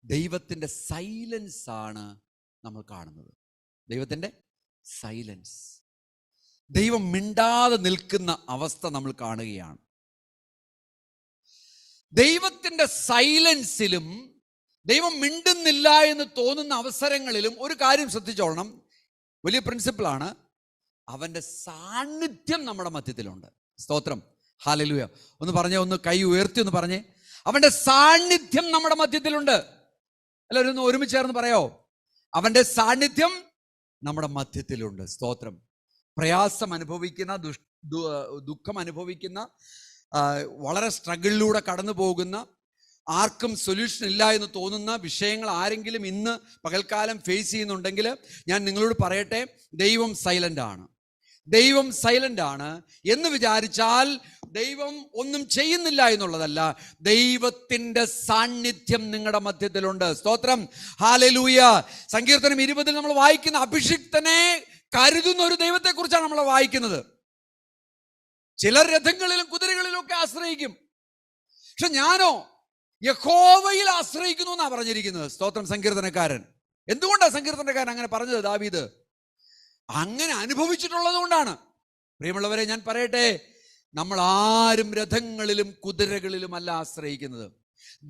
ദൈവത്തിൻ്റെ സൈലൻസ് ആണ് നമ്മൾ കാണുന്നത്. ദൈവത്തിൻ്റെ സൈലൻസ്, ദൈവം മിണ്ടാതെ നിൽക്കുന്ന അവസ്ഥ നമ്മൾ കാണുകയാണ്. ദൈവത്തിൻ്റെ സൈലൻസിലും ദൈവം മിണ്ടുന്നില്ല എന്ന് തോന്നുന്ന അവസരങ്ങളിലും ഒരു കാര്യം ശ്രദ്ധിച്ചോളണം, വലിയ പ്രിൻസിപ്പിളാണ്. അവൻ്റെ സാന്നിധ്യം നമ്മുടെ മധ്യത്തിലുണ്ട്. സ്തോത്രം. ഹല്ലേലൂയ. ഒന്ന് പറഞ്ഞേ, ഒന്ന് കൈ ഉയർത്തി ഒന്ന് പറഞ്ഞേ, അവൻ്റെ സാന്നിധ്യം നമ്മുടെ മധ്യത്തിലുണ്ട്. എല്ലാവരും ഒന്ന് ഒരുമിച്ച് ചേർന്ന് പറയോ, അവൻ്റെ സാന്നിധ്യം നമ്മുടെ മധ്യത്തിലുണ്ട്. സ്തോത്രം. പ്രയാസം അനുഭവിക്കുന്ന, ദുഃഖം അനുഭവിക്കുന്ന, വളരെ സ്ട്രഗിളിലൂടെ കടന്നു പോകുന്ന, ആർക്കും സൊല്യൂഷൻ ഇല്ല എന്ന് തോന്നുന്ന വിഷയങ്ങൾ ആരെങ്കിലും ഇന്ന് പകൽക്കാലം ഫേസ് ചെയ്യുന്നുണ്ടെങ്കിൽ ഞാൻ നിങ്ങളോട് പറയട്ടെ, ദൈവം സൈലന്റ് ആണ്. ദൈവം സൈലന്റ് ആണ് എന്ന് വിചാരിച്ചാൽ ദൈവം ഒന്നും ചെയ്യുന്നില്ല എന്നുള്ളതല്ല. ദൈവത്തിന്റെ സാന്നിധ്യം നിങ്ങളുടെ മധ്യത്തിലുണ്ട്. സ്തോത്രം. ഹല്ലേലൂയ. സങ്കീർത്തനം 20 നമ്മൾ വായിക്കുന്ന അഭിഷിക്തനെ കരുതുന്ന ഒരു ദൈവത്തെ കുറിച്ചാണ് നമ്മൾ വായിക്കുന്നത്. ചിലർ രഥങ്ങളിലും കുതിരകളിലും ഒക്കെ ആശ്രയിക്കും. പക്ഷെ ഞാനോ യഹോവയിൽ ആശ്രയിക്കുന്നു എന്നാണ് പറഞ്ഞിരിക്കുന്നത്. സ്തോത്രം. സങ്കീർത്തനക്കാരൻ എന്തുകൊണ്ടാണ് സങ്കീർത്തനക്കാരൻ അങ്ങനെ പറഞ്ഞത്? ദാവീദ് അങ്ങനെ അനുഭവിച്ചിട്ടുള്ളത് കൊണ്ടാണ്. പ്രിയമുള്ളവരെ, ഞാൻ പറയട്ടെ, നമ്മൾ ആരും രഥങ്ങളിലും കുതിരകളിലും അല്ല ആശ്രയിക്കുന്നത്,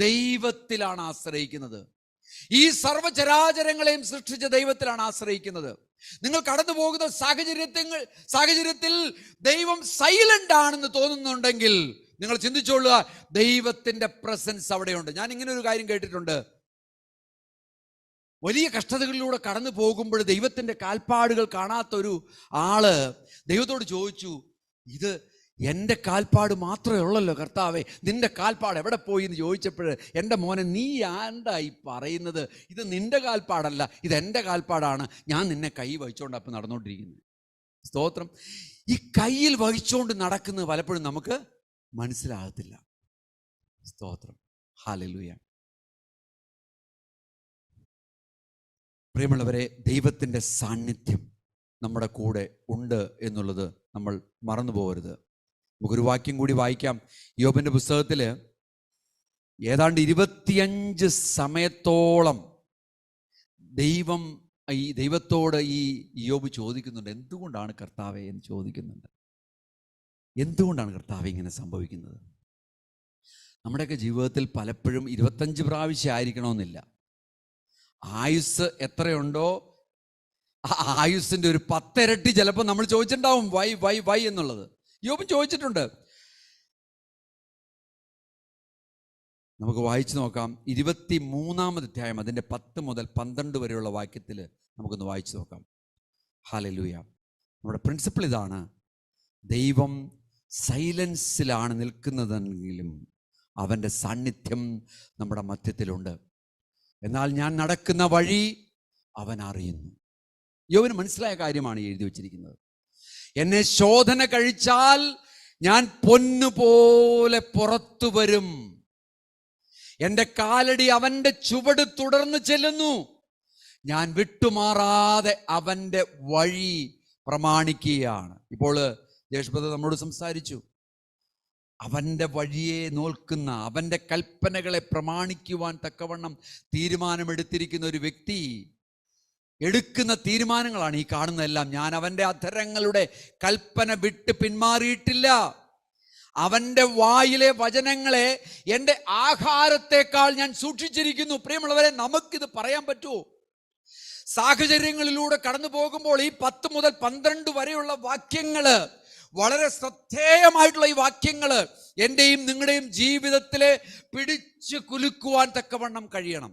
ദൈവത്തിലാണ് ആശ്രയിക്കുന്നത്. ഈ സർവചരാചരങ്ങളെയും സൃഷ്ടിച്ച ദൈവത്തിലാണ് ആശ്രയിക്കുന്നത്. നിങ്ങൾ കടന്നു പോകുന്ന സാഹചര്യത്തിൽ ദൈവം സൈലന്റ് ആണെന്ന് തോന്നുന്നുണ്ടെങ്കിൽ നിങ്ങൾ ചിന്തിച്ചോളുക, ദൈവത്തിന്റെ പ്രസൻസ് അവിടെയുണ്ട്. ഞാൻ ഇങ്ങനെ ഒരു കാര്യം കേട്ടിട്ടുണ്ട്. വലിയ കഷ്ടതകളിലൂടെ കടന്നു പോകുമ്പോൾ ദൈവത്തിന്റെ കാൽപ്പാടുകൾ കാണാത്തൊരു ആള് ദൈവത്തോട് ചോദിച്ചു, ഇത് എൻ്റെ കാൽപ്പാട് മാത്രമേ ഉള്ളല്ലോ കർത്താവേ, നിന്റെ കാൽപ്പാട് എവിടെ പോയി എന്ന് ചോദിച്ചപ്പോൾ, എൻ്റെ മോനെ, നീ ആണ്ടായി പറയുന്നത്? ഇത് നിന്റെ കാൽപ്പാടല്ല, ഇത് എൻ്റെ കാൽപ്പാടാണ്. ഞാൻ നിന്നെ കൈ വഹിച്ചുകൊണ്ട് അപ്പം നടന്നുകൊണ്ടിരിക്കുന്നത്. സ്തോത്രം. ഈ കയ്യിൽ വഹിച്ചുകൊണ്ട് നടക്കുന്നത് പലപ്പോഴും നമുക്ക് മനസ്സിലാകത്തില്ല. സ്തോത്രം. ഹല്ലേലൂയ. പ്രിയമുള്ളവരെ, ദൈവത്തിൻ്റെ സാന്നിധ്യം നമ്മുടെ കൂടെ ഉണ്ട് എന്നുള്ളത് നമ്മൾ മറന്നു പോകരുത്. നമുക്കൊരു വാക്യം കൂടി വായിക്കാം. യോബിൻ്റെ പുസ്തകത്തിൽ ഏതാണ്ട് 25 സമയത്തോളം ദൈവത്തോട് ഈ യോബ് ചോദിക്കുന്നുണ്ട്, എന്തുകൊണ്ടാണ് കർത്താവേ എന്ന് ചോദിക്കുന്നുണ്ട്. എന്തുകൊണ്ടാണ് കർത്താവേ ഇങ്ങനെ സംഭവിക്കുന്നത്? നമ്മുടെയൊക്കെ ജീവിതത്തിൽ പലപ്പോഴും 25 പ്രാവശ്യം ആയിരിക്കണമെന്നില്ല. ആയുസ് എത്രയുണ്ടോ ആ ആയുസിൻ്റെ ഒരു 10 ഇരട്ടി ചിലപ്പോൾ നമ്മൾ ചോദിച്ചിട്ടുണ്ടാവും വൈ എന്നുള്ളത്. യോബ് ചോദിച്ചിട്ടുണ്ട്. നമുക്ക് വായിച്ചു നോക്കാം. 23-ാമത് അധ്യായം അതിൻ്റെ 10 മുതൽ 12 വരെയുള്ള വാക്യത്തിൽ നമുക്കൊന്ന് വായിച്ചു നോക്കാം. ഹല്ലേലൂയ. നമ്മുടെ പ്രിൻസിപ്പിൾ ഇതാണ്: ദൈവം സൈലൻസിലാണ് നിൽക്കുന്നതെങ്കിലും അവൻ്റെ സാന്നിധ്യം നമ്മുടെ മധ്യത്തിലുണ്ട്. എന്നാൽ ഞാൻ നടക്കുന്ന വഴി അവൻ അറിയുന്നു. യോബിന് മനസ്സിലായ കാര്യമാണ് എഴുതി വച്ചിരിക്കുന്നത്. എന്നെ ശോധന കഴിച്ചാൽ ഞാൻ പൊന്നുപോലെ പുറത്തു വരും. എൻ്റെ കാലടി അവൻ്റെ ചുവട് തുടർന്ന് ചെല്ലുന്നു. ഞാൻ വിട്ടുമാറാതെ അവൻ്റെ വഴി പ്രമാണിക്കുകയാണ്. ഇപ്പോൾ യേശുബ്രദർ നമ്മോട് സംസാരിച്ചു. അവൻ്റെ വഴിയെ നോക്കുന്ന, അവൻ്റെ കൽപ്പനകളെ പ്രമാണിക്കുവാൻ തക്കവണ്ണം തീരുമാനമെടുത്തിരിക്കുന്ന ഒരു വ്യക്തി എടുക്കുന്ന തീരുമാനങ്ങളാണ് ഈ കാണുന്നതെല്ലാം. ഞാൻ അവൻ്റെ അധരങ്ങളുടെ കൽപ്പന വിട്ട് പിന്മാറിയിട്ടില്ല. അവൻ്റെ വായിലെ വചനങ്ങളെ എൻ്റെ ആഹാരത്തെക്കാൾ ഞാൻ സൂക്ഷിച്ചിരിക്കുന്നു. പ്രിയമുള്ളവരെ, നമുക്കിത് പറയാൻ പറ്റുമോ? സാഹചര്യങ്ങളിലൂടെ കടന്നു പോകുമ്പോൾ ഈ 10 മുതൽ 12 വരെയുള്ള വാക്യങ്ങള്, വളരെ ശ്രദ്ധേയമായിട്ടുള്ള ഈ വാക്യങ്ങള് എൻ്റെയും നിങ്ങളുടെയും ജീവിതത്തിലെ പിടിച്ചു കുലുക്കുവാൻ തക്കവണ്ണം കഴിയണം.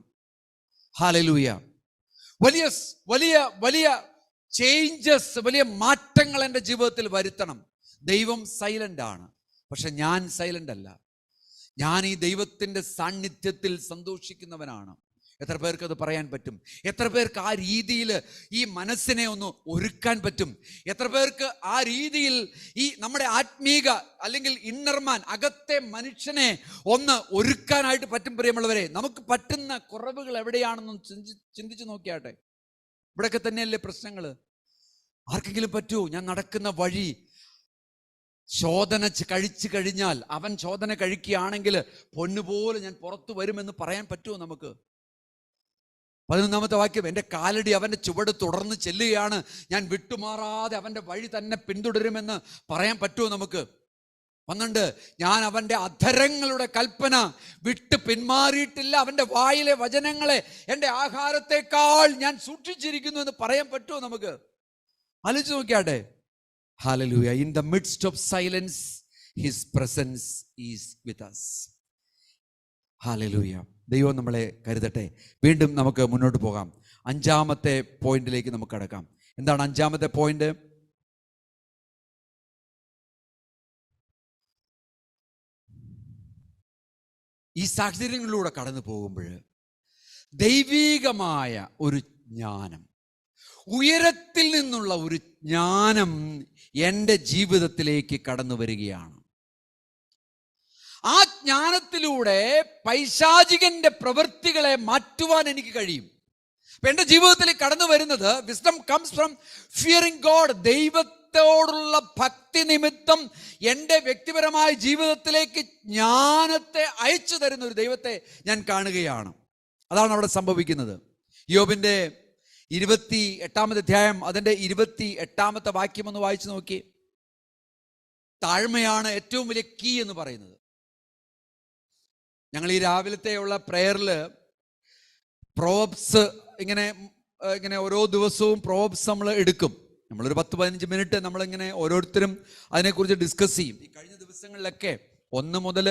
ഹല്ലേലൂയ. വലിയ വലിയ വലിയ ചേഞ്ചസ്, വലിയ മാറ്റങ്ങൾ എൻ്റെ ജീവിതത്തിൽ വരുത്തണം. ദൈവം സൈലന്റ് ആണ്, പക്ഷെ ഞാൻ സൈലന്റ് അല്ല. ഞാൻ ഈ ദൈവത്തിൻ്റെ സാന്നിധ്യത്തിൽ സന്തോഷിക്കുന്നവനാണ്. എത്ര പേർക്ക് അത് പറയാൻ പറ്റും? എത്ര പേർക്ക് ആ രീതിയിൽ ഈ മനസ്സിനെ ഒന്ന് ഒരുക്കാൻ പറ്റും? എത്ര പേർക്ക് ആ രീതിയിൽ ഈ നമ്മുടെ ആത്മീക അല്ലെങ്കിൽ ഇന്നർമാൻ, അകത്തെ മനുഷ്യനെ ഒന്ന് ഒരുക്കാനായിട്ട് പറ്റും? പ്രിയമുള്ളവരെ, നമുക്ക് പറ്റുന്ന കുറവുകൾ എവിടെയാണെന്നും ചിന്തിച്ചു നോക്കിയാട്ടെ. ഇവിടെയൊക്കെ തന്നെയല്ലേ പ്രശ്നങ്ങൾ? ആർക്കെങ്കിലും പറ്റുമോ ഞാൻ നടക്കുന്ന വഴി ശോധന കഴിച്ചു കഴിഞ്ഞാൽ, അവൻ ശോധന കഴിക്കുകയാണെങ്കിൽ പൊന്നുപോലെ ഞാൻ പുറത്തു വരുമെന്ന് പറയാൻ പറ്റുമോ നമുക്ക്? 11-ാമത്തെ വാക്യം, എൻ്റെ കാലടി അവൻ്റെ ചുവട് തുടർന്ന് ചെല്ലുകയാണ്, ഞാൻ വിട്ടുമാറാതെ അവൻ്റെ വഴി തന്നെ പിന്തുടരുമെന്ന് പറയാൻ പറ്റുമോ നമുക്ക്? 12, ഞാൻ അവൻ്റെ അധരങ്ങളുടെ കൽപ്പന വിട്ട് പിന്മാറിയിട്ടില്ല. അവൻ്റെ വായിലെ വചനങ്ങളെ എൻ്റെ ആഹാരത്തെക്കാൾ ഞാൻ സൂക്ഷിച്ചിരിക്കുന്നു എന്ന് പറയാൻ പറ്റുമോ നമുക്ക്? ആലോചിച്ച് നോക്കിയാട്ടെ. Hallelujah. In the midst of silence, His presence is with us. Hallelujah. ദൈവം നമ്മളെ കരുതട്ടെ. വീണ്ടും നമുക്ക് മുന്നോട്ട് പോകാം. 5-ാമത്തെ പോയിന്റിലേക്ക് നമുക്ക് കടക്കാം. എന്താണ് 5-ാമത്തെ പോയിന്റ്? ഈ സാഹചര്യങ്ങളിലൂടെ കടന്നു പോകുമ്പോൾ ദൈവീകമായ ഒരു ജ്ഞാനം, ഉയരത്തിൽ നിന്നുള്ള ഒരു ജ്ഞാനം എൻ്റെ ജീവിതത്തിലേക്ക് കടന്നു വരികയാണ്. ആ ജ്ഞാനത്തിലൂടെ പൈശാചികന്റെ പ്രവൃത്തികളെ മാറ്റുവാൻ എനിക്ക് കഴിയും. അപ്പൊ എൻ്റെ ജീവിതത്തിലേക്ക് കടന്നു വരുന്നത് wisdom comes from fearing God. ദൈവത്തോടുള്ള ഭക്തി നിമിത്തം എൻ്റെ വ്യക്തിപരമായ ജീവിതത്തിലേക്ക് ജ്ഞാനത്തെ അയച്ചു തരുന്ന ഒരു ദൈവത്തെ ഞാൻ കാണുകയാണ്. അതാണ് അവിടെ സംഭവിക്കുന്നത്. യോബിന്റെ 28 അധ്യായം അതിന്റെ 28 വാക്യം ഒന്ന് വായിച്ചു നോക്കി. താഴ്മയാണ് ഏറ്റവും വലിയ കീ എന്ന് പറയുന്നത്. ഞങ്ങൾ ഈ രാവിലത്തെയുള്ള പ്രേയറിൽ പ്രോബ്സ് ഇങ്ങനെ ഓരോ ദിവസവും പ്രോബ്സ് നമ്മൾ എടുക്കും. നമ്മളൊരു 10-15 മിനിറ്റ് നമ്മളിങ്ങനെ ഓരോരുത്തരും അതിനെക്കുറിച്ച് ഡിസ്കസ് ചെയ്യും. ഈ കഴിഞ്ഞ ദിവസങ്ങളിലൊക്കെ 1 മുതൽ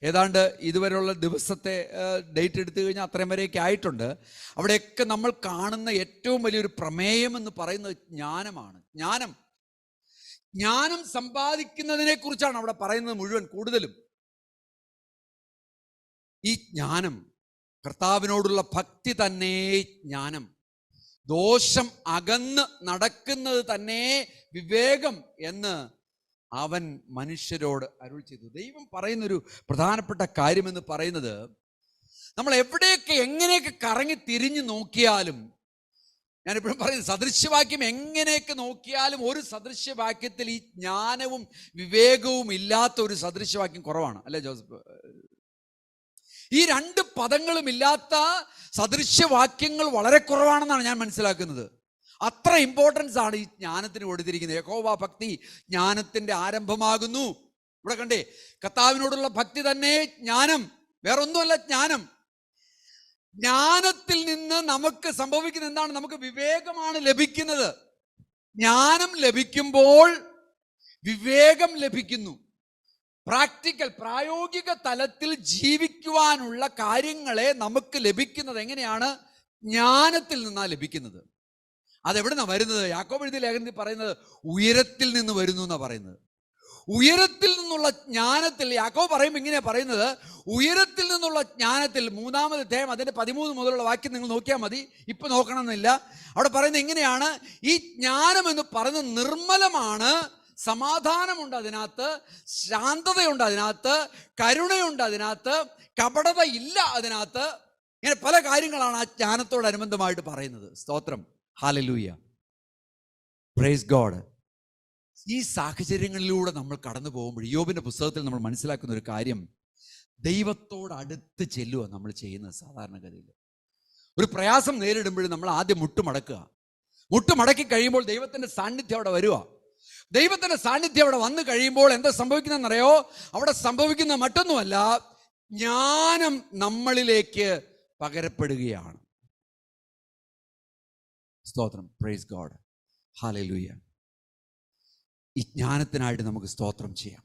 ഏതാണ്ട് ഇതുവരെയുള്ള ദിവസത്തെ ഡേറ്റ് എടുത്തു കഴിഞ്ഞാൽ അത്രയും വരെയൊക്കെ ആയിട്ടുണ്ട്. അവിടെയൊക്കെ നമ്മൾ കാണുന്ന ഏറ്റവും വലിയൊരു പ്രമേയം എന്ന് പറയുന്നത് ജ്ഞാനമാണ്. ജ്ഞാനം സമ്പാദിക്കുന്നതിനെ കുറിച്ചാണ് അവിടെ പറയുന്നത് മുഴുവൻ കൂടുതലും. ഈ ജ്ഞാനം, കർത്താവിനോടുള്ള ഭക്തി തന്നെ ജ്ഞാനം. ദോഷം അകന്ന് നടക്കുന്നത് തന്നെ വിവേകം എന്ന് അവൻ മനുഷ്യരോട് അരുൾ ചെയ്തു. ദൈവം പറയുന്നൊരു പ്രധാനപ്പെട്ട കാര്യമെന്ന് പറയുന്നത്, നമ്മൾ എവിടെയൊക്കെ എങ്ങനെയൊക്കെ കറങ്ങി തിരിഞ്ഞു നോക്കിയാലും, ഞാനിപ്പോഴും പറയുന്നത് സദൃശ്യവാക്യം എങ്ങനെയൊക്കെ നോക്കിയാലും ഒരു സദൃശ്യവാക്യത്തിൽ ഈ ജ്ഞാനവും വിവേകവും ഇല്ലാത്ത ഒരു സദൃശ്യവാക്യം കുറവാണ്, അല്ലേ ജോസഫ്? ഈ 2 പദങ്ങളും ഇല്ലാത്ത സദൃശ്യവാക്യങ്ങൾ വളരെ കുറവാണെന്നാണ് ഞാൻ മനസ്സിലാക്കുന്നത്. അത്ര ഇമ്പോർട്ടൻസ് ആണ് ഈ ജ്ഞാനത്തിന് കൊടുത്തിരിക്കുന്നത്. യഹോവ ഭക്തി ജ്ഞാനത്തിന്റെ ആരംഭമാകുന്നു. ഇവിടെ കണ്ടേ, കർത്താവിനോടുള്ള ഭക്തി തന്നെ ജ്ഞാനം, വേറൊന്നുമല്ല ജ്ഞാനം. ജ്ഞാനത്തിൽ നിന്ന് നമുക്ക് സംഭവിക്കുന്ന എന്താണ്? നമുക്ക് വിവേകമാണ് ലഭിക്കുന്നത്. ജ്ഞാനം ലഭിക്കുമ്പോൾ വിവേകം ലഭിക്കുന്നു. പ്രായോഗിക തലത്തിൽ ജീവിക്കുവാനുള്ള കാര്യങ്ങളെ നമുക്ക് ലഭിക്കുന്നത് എങ്ങനെയാണ്? ജ്ഞാനത്തിൽ നിന്നാണ് ലഭിക്കുന്നത്. അതെവിടെ നിന്നാണ് വരുന്നത്? യാക്കോബ് എഴുതിയ ലേഖനത്തിൽ പറയുന്നത് ഉയരത്തിൽ നിന്ന് വരുന്നു എന്നാണ് പറയുന്നത്. ഉയരത്തിൽ നിന്നുള്ള ജ്ഞാനത്തിൽ യാക്കോബ് പറയുമ്പോൾ ഇങ്ങനെയാണ് പറയുന്നത്, ഉയരത്തിൽ നിന്നുള്ള ജ്ഞാനത്തിൽ 3-ാമത് അധ്യായം അതിന്റെ 13 മുതലുള്ള വാക്യം നിങ്ങൾ നോക്കിയാൽ മതി, ഇപ്പൊ നോക്കണമെന്നില്ല. അവിടെ പറയുന്നത് ഇങ്ങനെയാണ്, ഈ ജ്ഞാനം എന്ന് പറയുന്നത് നിർമ്മലമാണ്, സമാധാനമുണ്ട് അതിനകത്ത്, ശാന്തതയുണ്ട് അതിനകത്ത്, കരുണയുണ്ട് അതിനകത്ത്, കപടത ഇല്ല അതിനകത്ത്. ഇങ്ങനെ പല കാര്യങ്ങളാണ് ആ ജ്ഞാനത്തോടനുബന്ധമായിട്ട് പറയുന്നത്. സ്തോത്രം, ഹല്ലേലൂയ, പ്രൈസ് ഗോഡ്. ഈ സാഹചര്യങ്ങളിലൂടെ നമ്മൾ കടന്നു പോകുമ്പോൾ യോബിന്റെ പുസ്തകത്തിൽ നമ്മൾ മനസ്സിലാക്കുന്ന ഒരു കാര്യം, ദൈവത്തോട് അടുത്ത് ചെല്ലുക നമ്മൾ ചെയ്യുന്നത്. സാധാരണഗതിയിൽ ഒരു പ്രയാസം നേരിടുമ്പോഴും നമ്മൾ ആദ്യം മുട്ടുമടക്കി കഴിയുമ്പോൾ ദൈവത്തിന്റെ സാന്നിധ്യം അവിടെ വരിക. ദൈവത്തിന്റെ സാന്നിധ്യം അവിടെ വന്നു കഴിയുമ്പോൾ എന്താ സംഭവിക്കുന്നതെന്നറിയോ? അവിടെ സംഭവിക്കുന്ന മറ്റൊന്നുമല്ല, ജ്ഞാനം നമ്മളിലേക്ക് പകരപ്പെടുകയാണ്. സ്തോത്രം, പ്രൈസ് ഗോഡ്, ഹല്ലേലൂയ. ഈ ജ്ഞാനത്തിനായിട്ട് നമുക്ക് സ്തോത്രം ചെയ്യാം.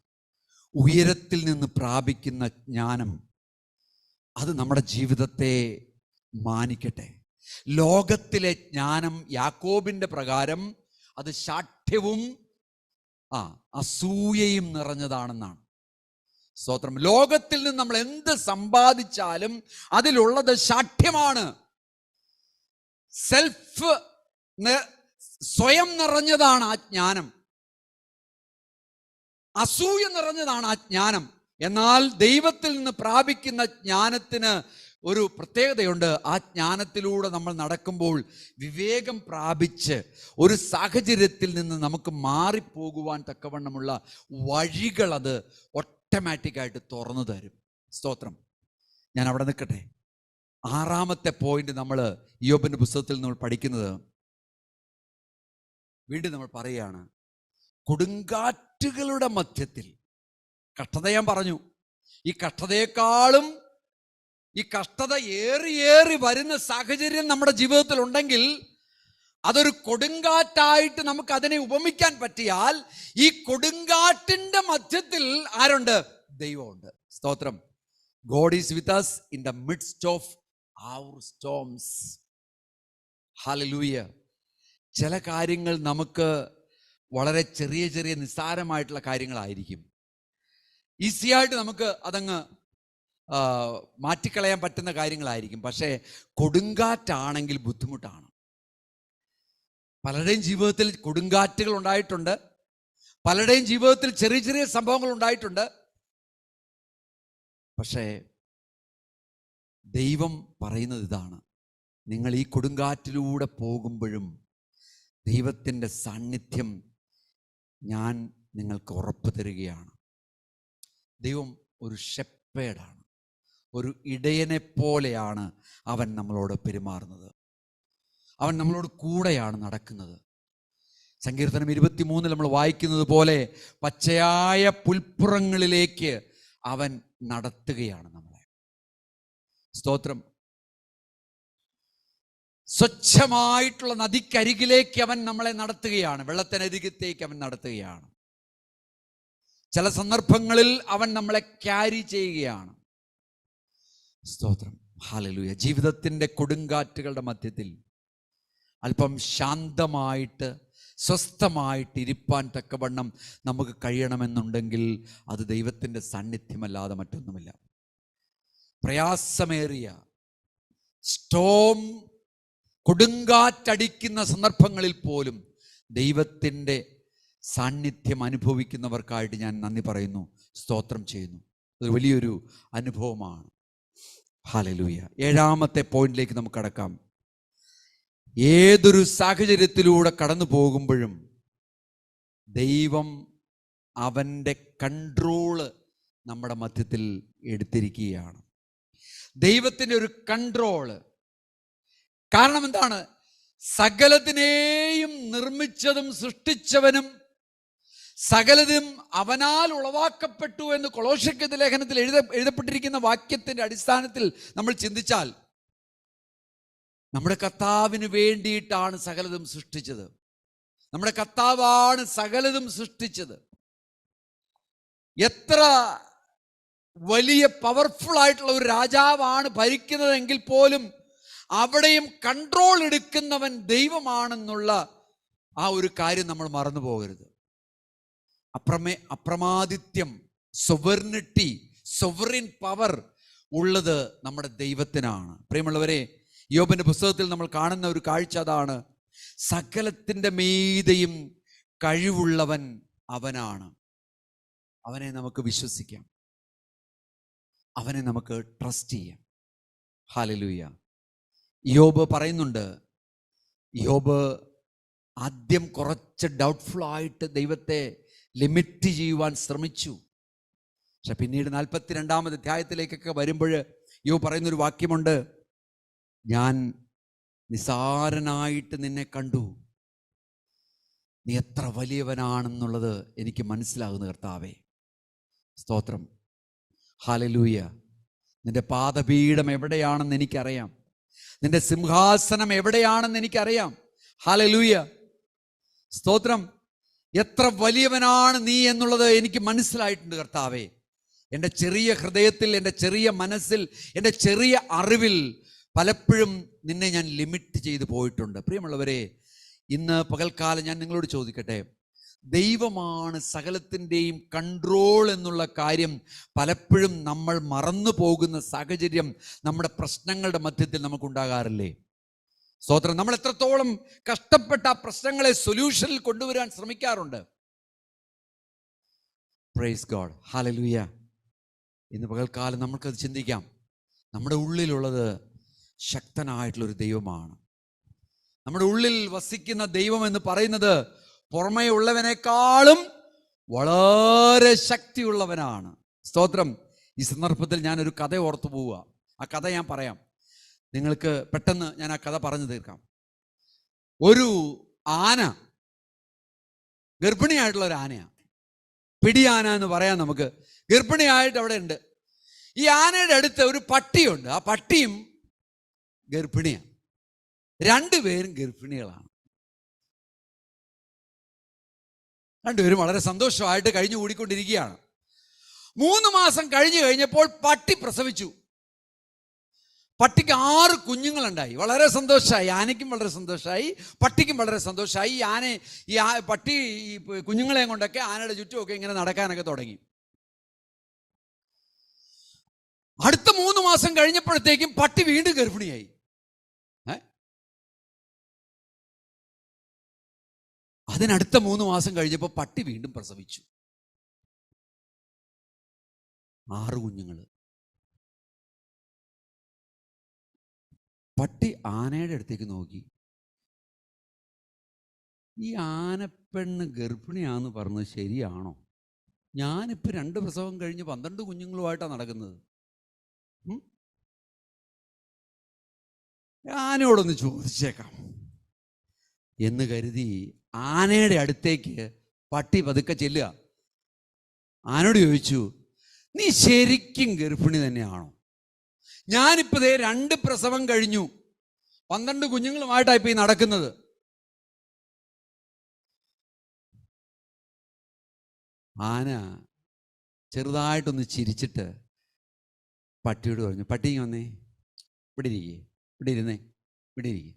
ഉയരത്തിൽ നിന്ന് പ്രാപിക്കുന്ന ജ്ഞാനം അത് നമ്മുടെ ജീവിതത്തെ മാനിക്കട്ടെ. ലോകത്തിലെ ജ്ഞാനം യാക്കോബിന്റെ പ്രകാരം അത് ശാഠ്യവും അസൂയയും നിറഞ്ഞതാണെന്നാണ്. സ്തോത്രം. ലോകത്തിൽ നിന്ന് നമ്മൾ എന്ത് സമ്പാദിച്ചാലും അതിലുള്ളത് ശാഠ്യമാണ്. സ്വയം നിറഞ്ഞതാണ് ആ ജ്ഞാനം, അസൂയ നിറഞ്ഞതാണ് ആ ജ്ഞാനം. എന്നാൽ ദൈവത്തിൽ നിന്ന് പ്രാപിക്കുന്ന ജ്ഞാനത്തിന് ഒരു പ്രത്യേകതയുണ്ട്. ആ ജ്ഞാനത്തിലൂടെ നമ്മൾ നടക്കുമ്പോൾ വിവേകം പ്രാപിച്ച് ഒരു സാഹചര്യത്തിൽ നിന്ന് നമുക്ക് മാറിപ്പോകുവാൻ തക്കവണ്ണമുള്ള വഴികൾ അത് ഓട്ടോമാറ്റിക്കായിട്ട് തുറന്നു തരും. സ്തോത്രം. ഞാൻ അവിടെ നിൽക്കട്ടെ. 6-ാമത്തെ പോയിന്റ് നമ്മൾ യോബിന്റെ പുസ്തകത്തിൽ നമ്മൾ പഠിക്കുന്നത്, വീണ്ടും നമ്മൾ പറയുകയാണ്, കൊടുങ്കാറ്റുകളുടെ മധ്യത്തിൽ കഷ്ടത. ഞാൻ പറഞ്ഞു, ഈ കഷ്ടതയെക്കാളും ഈ കഷ്ടത ഏറി വരുന്ന സാഹചര്യം നമ്മുടെ ജീവിതത്തിൽ ഉണ്ടെങ്കിൽ അതൊരു കൊടുങ്കാറ്റായിട്ട് നമുക്ക് അതിനെ ഉപമിക്കാൻ പറ്റിയാൽ, ഈ കൊടുങ്കാറ്റിന്റെ മധ്യത്തിൽ ആരുണ്ട്? ദൈവമുണ്ട്. സ്തോത്രം. God is with us in the midst of our storms. Hallelujah. ചില കാര്യങ്ങൾ നമുക്ക് വളരെ ചെറിയ നിസ്സാരമായിട്ടുള്ള കാര്യങ്ങളായിരിക്കും. ഈസിയായിട്ട് നമുക്ക് അതങ്ങ് മാറ്റിക്കളയാൻ പറ്റുന്ന കാര്യങ്ങളായിരിക്കും. പക്ഷേ കൊടുങ്കാറ്റാണെങ്കിൽ ബുദ്ധിമുട്ടാണ്. പലരുടെയും ജീവിതത്തിൽ കൊടുങ്കാറ്റുകൾ ഉണ്ടായിട്ടുണ്ട്. പലരുടെയും ജീവിതത്തിൽ ചെറിയ സംഭവങ്ങൾ ഉണ്ടായിട്ടുണ്ട്. പക്ഷേ ദൈവം പറയുന്നത് ഇതാണ്, നിങ്ങൾ ഈ കൊടുങ്കാറ്റിലൂടെ പോകുമ്പോഴും ദൈവത്തിൻ്റെ സാന്നിധ്യം ഞാൻ നിങ്ങൾക്ക് ഉറപ്പ് തരികയാണ്. ദൈവം ഒരു ഷെപ്പേർഡാണ്, ഒരു ഇടയനെ പോലെയാണ് അവൻ നമ്മളോട് പെരുമാറുന്നത്. അവൻ നമ്മളോട് കൂടെയാണ് നടക്കുന്നത്. സങ്കീർത്തനം 23 നമ്മൾ വായിക്കുന്നത് പോലെ പച്ചയായ പുൽപ്പുറങ്ങളിലേക്ക് അവൻ നടത്തുകയാണ് നമ്മളെ. സ്തോത്രം. സ്വച്ഛമായിട്ടുള്ള നദിക്കരികിലേക്ക് അവൻ നമ്മളെ നടത്തുകയാണ്, വെള്ളത്തിനരികത്തേക്ക് അവൻ നടത്തുകയാണ്. ചില സന്ദർഭങ്ങളിൽ അവൻ നമ്മളെ ക്യാരി ചെയ്യുകയാണ്. സ്തോത്രം. ഹല്ലേലൂയ. ജീവിതത്തിൻ്റെ കൊടുങ്കാറ്റുകളുടെ മധ്യത്തിൽ അല്പം ശാന്തമായിട്ട് സ്വസ്ഥമായിട്ട് ഇരിപ്പാൻ തക്കവണ്ണം നമുക്ക് കഴിയണമെന്നുണ്ടെങ്കിൽ അത് ദൈവത്തിൻ്റെ സാന്നിധ്യമല്ലാതെ മറ്റൊന്നുമില്ല. പ്രയാസമേറിയ സ്റ്റോം, കൊടുങ്കാറ്റടിക്കുന്ന സന്ദർഭങ്ങളിൽ പോലും ദൈവത്തിൻ്റെ സാന്നിധ്യം അനുഭവിക്കുന്നവർക്കായിട്ട് ഞാൻ നന്ദി പറയുന്നു, സ്തോത്രം ചെയ്യുന്നു. ഒരു വലിയൊരു അനുഭവമാണ്. ഹല്ലേലൂയ. 7ാമത്തെ പോയിന്റിലേക്ക് നമുക്ക് കടക്കാം. ഏതൊരു സാഹചര്യത്തിലൂടെ കടന്നു പോകുമ്പോഴും ദൈവം അവൻ്റെ കൺട്രോള് നമ്മുടെ മധ്യത്തിൽ എടുത്തിരിക്കുകയാണ്. ദൈവത്തിൻ്റെ ഒരു കൺട്രോള്. കാരണം എന്താണ്? സകലത്തിനെയും നിർമ്മിച്ചതും സൃഷ്ടിച്ചവനും സകലതും അവനാൽ ഉളവാക്കപ്പെട്ടു എന്ന് കൊളോസ്യർക്ക് ലേഖനത്തിൽ എഴുതപ്പെട്ടിരിക്കുന്ന വാക്യത്തിന്റെ അടിസ്ഥാനത്തിൽ നമ്മൾ ചിന്തിച്ചാൽ, നമ്മുടെ കർത്താവിന് വേണ്ടിയിട്ടാണ് സകലതും സൃഷ്ടിച്ചത്. നമ്മുടെ കർത്താവാണ് സകലതും സൃഷ്ടിച്ചത്. എത്ര വലിയ പവർഫുൾ ആയിട്ടുള്ള ഒരു രാജാവാണ് ഭരിക്കുന്നതെങ്കിൽ പോലും അവിടെയും കൺട്രോൾ എടുക്കുന്നവൻ ദൈവമാണെന്നുള്ള ആ ഒരു കാര്യം നമ്മൾ മറന്നു പോകരുത്. അപ്രമാദിത്യം, സൊവറിനിറ്റി, സൊവറിൻ പവർ ഉള്ളത് നമ്മുടെ ദൈവത്തിനാണ്. പ്രിയമുള്ളവരെ, യോബിന്റെ പുസ്തകത്തിൽ നമ്മൾ കാണുന്ന ഒരു കാഴ്ച അതാണ്. സകലത്തിൻ്റെ മീതെയും കഴിവുള്ളവൻ അവനാണ്. അവനെ നമുക്ക് വിശ്വസിക്കാം, അവനെ നമുക്ക് ട്രസ്റ്റ് ചെയ്യാം. ഹല്ലേലൂയ. യോബ് പറയുന്നുണ്ട്, യോബ് ആദ്യം കുറച്ച് ഡൗട്ട്ഫുൾ ആയിട്ട് ദൈവത്തെ ലിമിറ്റ് ചെയ്യുവാൻ ശ്രമിച്ചു. പക്ഷെ പിന്നീട് 42-ാമത് അധ്യായത്തിലേക്കൊക്കെ വരുമ്പോൾ യോബ് പറയുന്നൊരു വാക്യമുണ്ട്, ഞാൻ നിസാരനായിട്ട് നിന്നെ കണ്ടു, നീ എത്ര വലിയവനാണെന്നുള്ളത് എനിക്ക് മനസ്സിലാകുന്നു കർത്താവേ. സ്തോത്രം. ഹല്ലേലൂയ. നിന്റെ പാദപീഠം എവിടെയാണെന്ന് എനിക്കറിയാം, നിന്റെ സിംഹാസനം എവിടെയാണെന്ന് എനിക്കറിയാം. ഹല്ലേലൂയ. സ്തോത്രം. എത്ര വലിയവനാണ് നീ എന്നുള്ളത് എനിക്ക് മനസ്സിലായിട്ടുണ്ട് കർത്താവേ. എൻ്റെ ചെറിയ ഹൃദയത്തിൽ, എൻ്റെ ചെറിയ മനസ്സിൽ, എൻ്റെ ചെറിയ അറിവിൽ പലപ്പോഴും നിന്നെ ഞാൻ ലിമിറ്റ് ചെയ്തു പോയിട്ടുണ്ട്. പ്രിയമുള്ളവരെ, ഇന്ന് പകൽക്കാലം ഞാൻ നിങ്ങളോട് ചോദിക്കട്ടെ, ദൈവമാണ് സകലത്തിൻ്റെയും കൺട്രോൾ എന്നുള്ള കാര്യം പലപ്പോഴും നമ്മൾ മറന്നു പോകുന്ന സാഹചര്യം നമ്മുടെ പ്രശ്നങ്ങളുടെ മധ്യത്തിൽ നമുക്കുണ്ടാകാറില്ലേ? സ്തോത്രം. നമ്മൾ എത്രത്തോളം കഷ്ടപ്പെട്ട ആ പ്രശ്നങ്ങളെ സൊല്യൂഷനിൽ കൊണ്ടുവരാൻ ശ്രമിക്കാറുണ്ട്. Praise God. ഹല്ലേലൂയ. ഇന്ന് പകൽക്കാലം നമുക്കത് ചിന്തിക്കാം. നമ്മുടെ ഉള്ളിലുള്ളത് ശക്തനായിട്ടുള്ളൊരു ദൈവമാണ്. നമ്മുടെ ഉള്ളിൽ വസിക്കുന്ന ദൈവം എന്ന് പറയുന്നത് പുറമേ ഉള്ളവനേക്കാളും വളരെ ശക്തിയുള്ളവനാണ്. സ്തോത്രം. ഈ സന്ദർഭത്തിൽ ഞാനൊരു കഥ ഓർത്തു പോവുക. ആ കഥ ഞാൻ പറയാം, നിങ്ങൾക്ക് പെട്ടെന്ന് ഞാൻ ആ കഥ പറഞ്ഞു തീർക്കാം. ഒരു ആന, ഗർഭിണിയായിട്ടുള്ള ഒരു ആനയാണ്, പിടിയാന എന്ന് പറയാം നമുക്ക്. ഗർഭിണിയായിട്ട് അവിടെ ഉണ്ട്. ഈ ആനയുടെ അടുത്ത് ഒരു പട്ടിയുണ്ട്. ആ പട്ടിയും ഗർഭിണിയാണ്. രണ്ടുപേരും ഗർഭിണികളാണ്. രണ്ടുപേരും വളരെ സന്തോഷമായിട്ട് കഴിഞ്ഞു കൂടിക്കൊണ്ടിരിക്കുകയാണ്. 3 മാസം കഴിഞ്ഞപ്പോൾ പട്ടി പ്രസവിച്ചു. പട്ടിക്ക് 6 കുഞ്ഞുങ്ങളുണ്ടായി. വളരെ സന്തോഷമായി. ആനയ്ക്കും വളരെ സന്തോഷമായി, പട്ടിക്കും വളരെ സന്തോഷമായി. പട്ടി ഈ കുഞ്ഞുങ്ങളെയും കൊണ്ടൊക്കെ ആനയുടെ ചുറ്റുമൊക്കെ ഇങ്ങനെ നടക്കാനൊക്കെ തുടങ്ങി. അടുത്ത 3 മാസം കഴിഞ്ഞപ്പോഴത്തേക്കും പട്ടി വീണ്ടും ഗർഭിണിയായി. അതിനടുത്ത 3 മാസം കഴിഞ്ഞപ്പോൾ പട്ടി വീണ്ടും പ്രസവിച്ചു. 6 കുഞ്ഞുങ്ങൾ. പട്ടി ആനയുടെ അടുത്തേക്ക് നോക്കി. ഈ ആനപ്പെണ്ണ് ഗർഭിണിയാന്ന് പറഞ്ഞത് ശരിയാണോ? ഞാനിപ്പോൾ 2 പ്രസവം കഴിഞ്ഞ് 12 കുഞ്ഞുങ്ങളുമായിട്ടാണ് നടക്കുന്നത്. ആനയോടൊന്ന് ചോദിച്ചേക്കാം. എന്ന് കരുതി ആനയുടെ അടുത്തേക്ക് പട്ടി പതുക്കെ ചെല്ലുക. ആനോട് ചോദിച്ചു, നീ ശരിക്കും ഗർഭിണി തന്നെയാണോ? ഞാനിപ്പോ 2 പ്രസവം കഴിഞ്ഞു, 12 കുഞ്ഞുങ്ങളുമായിട്ടാണ് ഇപ്പൊ ഈ നടക്കുന്നത്. ആന ചെറുതായിട്ടൊന്ന് ചിരിച്ചിട്ട് പട്ടിയോട് പറഞ്ഞു, പട്ടി വന്നേ, ഇവിടെ ഇരിക്കേ, ഇവിടെ ഇരുന്നേ, ഇവിടെ ഇരിക്കേ.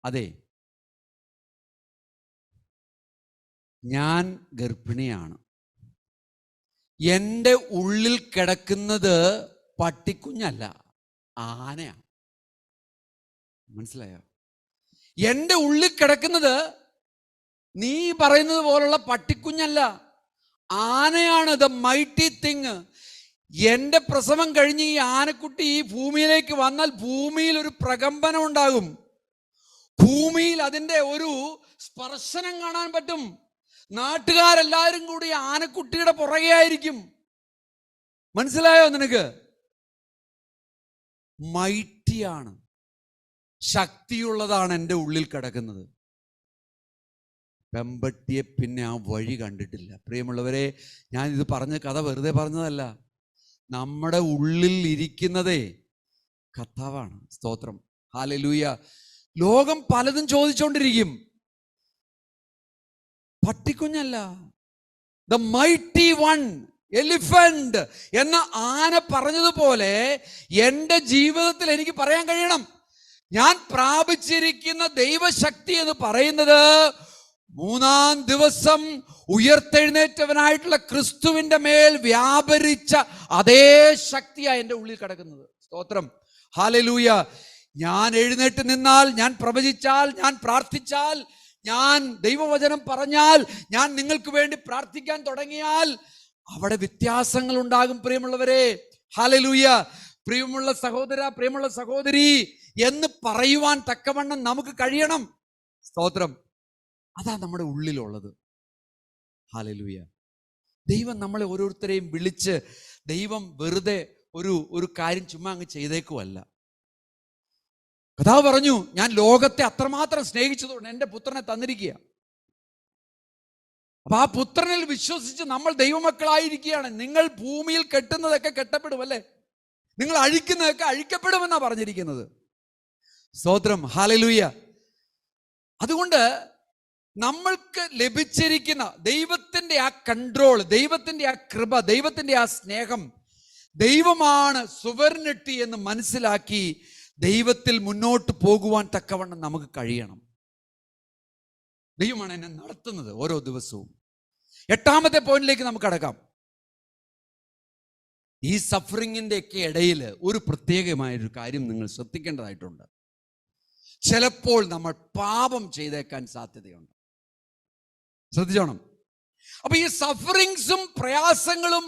അതെ, ഞാൻ ഗർഭിണിയാണ്. എൻ്റെ ഉള്ളിൽ കിടക്കുന്നത് പട്ടിക്കുഞ്ഞല്ല, ആനയാണ്. മനസ്സിലായോ? എൻ്റെ ഉള്ളിൽ കിടക്കുന്നത് നീ പറയുന്നത് പോലുള്ള പട്ടിക്കുഞ്ഞല്ല, ആനയാണ്. The mighty thing. എൻ്റെ പ്രസവം കഴിഞ്ഞ് ഈ ആനക്കുട്ടി ഈ ഭൂമിയിലേക്ക് വന്നാൽ ഭൂമിയിൽ ഒരു പ്രകമ്പനം ഉണ്ടാകും. ഭൂമിയിൽ അതിൻ്റെ ഒരു സ്പർശനം കാണാൻ പറ്റും. നാട്ടുകാരെല്ലാവരും കൂടി ആനക്കുട്ടിയുടെ പുറകെ ആയിരിക്കും. മനസ്സിലായോ നിനക്ക്? മൈറ്റിയാണ്, ശക്തിയുള്ളതാണ് എൻ്റെ ഉള്ളിൽ കിടക്കുന്നത്. പെമ്പട്ടിയെ പിന്നെ ആ വഴി കണ്ടിട്ടില്ല. പ്രിയമുള്ളവരെ, ഞാൻ ഇത് പറഞ്ഞ കഥ വെറുതെ പറഞ്ഞതല്ല. നമ്മുടെ ഉള്ളിൽ ഇരിക്കുന്നതേ കർത്താവാണ്. സ്തോത്രം, ഹല്ലേലൂയ. ലോകം പലതും ചോദിച്ചോണ്ടിരിക്കും, പട്ടിക്കുഞ്ഞല്ല. ദ മൈറ്റി വൺ, എലിഫന്റ് എന്ന ആന പറഞ്ഞതുപോലെ എൻ്റെ ജീവിതത്തിൽ എനിക്ക് പറയാൻ കഴിയണം, ഞാൻ പ്രാപിച്ചിരിക്കുന്ന ദൈവശക്തി എന്ന് പറയുന്നത് 3-ാം ദിവസം ഉയർത്തെഴുന്നേറ്റവനായിട്ടുള്ള ക്രിസ്തുവിന്റെ മേൽ വ്യാപരിച്ച അതേ ശക്തിയാണ് എൻ്റെ ഉള്ളിൽ കിടക്കുന്നത്. സ്തോത്രം, ഹല്ലേലൂയ. ഞാൻ എഴുന്നേറ്റ് നിന്നാൽ, ഞാൻ പ്രവചിച്ചാൽ, ഞാൻ പ്രാർത്ഥിച്ചാൽ, ഞാൻ ദൈവവചനം പറഞ്ഞാൽ, ഞാൻ നിങ്ങൾക്ക് വേണ്ടി പ്രാർത്ഥിക്കാൻ തുടങ്ങിയാൽ അവിടെ വ്യത്യാസങ്ങൾ ഉണ്ടാകും. പ്രിയമുള്ളവരെ, ഹല്ലേലൂയ. പ്രിയമുള്ള സഹോദര, പ്രിയമുള്ള സഹോദരി എന്ന് പറയുവാൻ തക്കവണ്ണം നമുക്ക് കഴിയണം. സ്തോത്രം, അതാ നമ്മുടെ ഉള്ളിലുള്ളത്. ഹല്ലേലൂയ. ദൈവം നമ്മളെ ഓരോരുത്തരെയും വിളിച്ച്, ദൈവം വെറുതെ ഒരു കാര്യം ചുമ്മാ അങ്ങ് ചെയ്തേക്കുമല്ല. കഥാവ് പറഞ്ഞു, ഞാൻ ലോകത്തെ അത്രമാത്രം സ്നേഹിച്ചതുകൊണ്ട് എൻ്റെ പുത്രനെ തന്നിരിക്കുക. അപ്പൊ ആ പുത്രനിൽ വിശ്വസിച്ച് നമ്മൾ ദൈവമക്കളായിരിക്കുകയാണ്. നിങ്ങൾ ഭൂമിയിൽ കെട്ടുന്നതൊക്കെ കെട്ടപ്പെടും, അല്ലേ? നിങ്ങൾ അഴിക്കുന്നതൊക്കെ അഴിക്കപ്പെടുമെന്നാ പറഞ്ഞിരിക്കുന്നത്. സ്തോത്രം, ഹല്ലേലൂയ. അതുകൊണ്ട് നമ്മൾക്ക് ലഭിച്ചിരിക്കുന്ന ദൈവത്തിന്റെ ആ കൺട്രോൾ, ദൈവത്തിന്റെ ആ കൃപ, ദൈവത്തിന്റെ ആ സ്നേഹം, ദൈവമാണ് സുവർണിറ്റി എന്ന് മനസ്സിലാക്കി ദൈവത്തിൽ മുന്നോട്ട് പോകുവാൻ തക്കവണ്ണം നമുക്ക് കഴിയണം. ദൈവമാണ് എന്നെ നടത്തുന്നത് ഓരോ ദിവസവും. 8ാമത്തെ പോയിന്റിലേക്ക് നമുക്ക് കടക്കാം. ഈ സഫറിങ്ങിന്റെ ഒക്കെ ഇടയിൽ ഒരു പ്രത്യേകമായൊരു കാര്യം നിങ്ങൾ ശ്രദ്ധിക്കേണ്ടതായിട്ടുണ്ട്. ചിലപ്പോൾ നമ്മൾ പാപം ചെയ്തേക്കാൻ സാധ്യതയുണ്ട്. ശ്രദ്ധിച്ചോണം. അപ്പൊ ഈ സഫറിങ്സും പ്രയാസങ്ങളും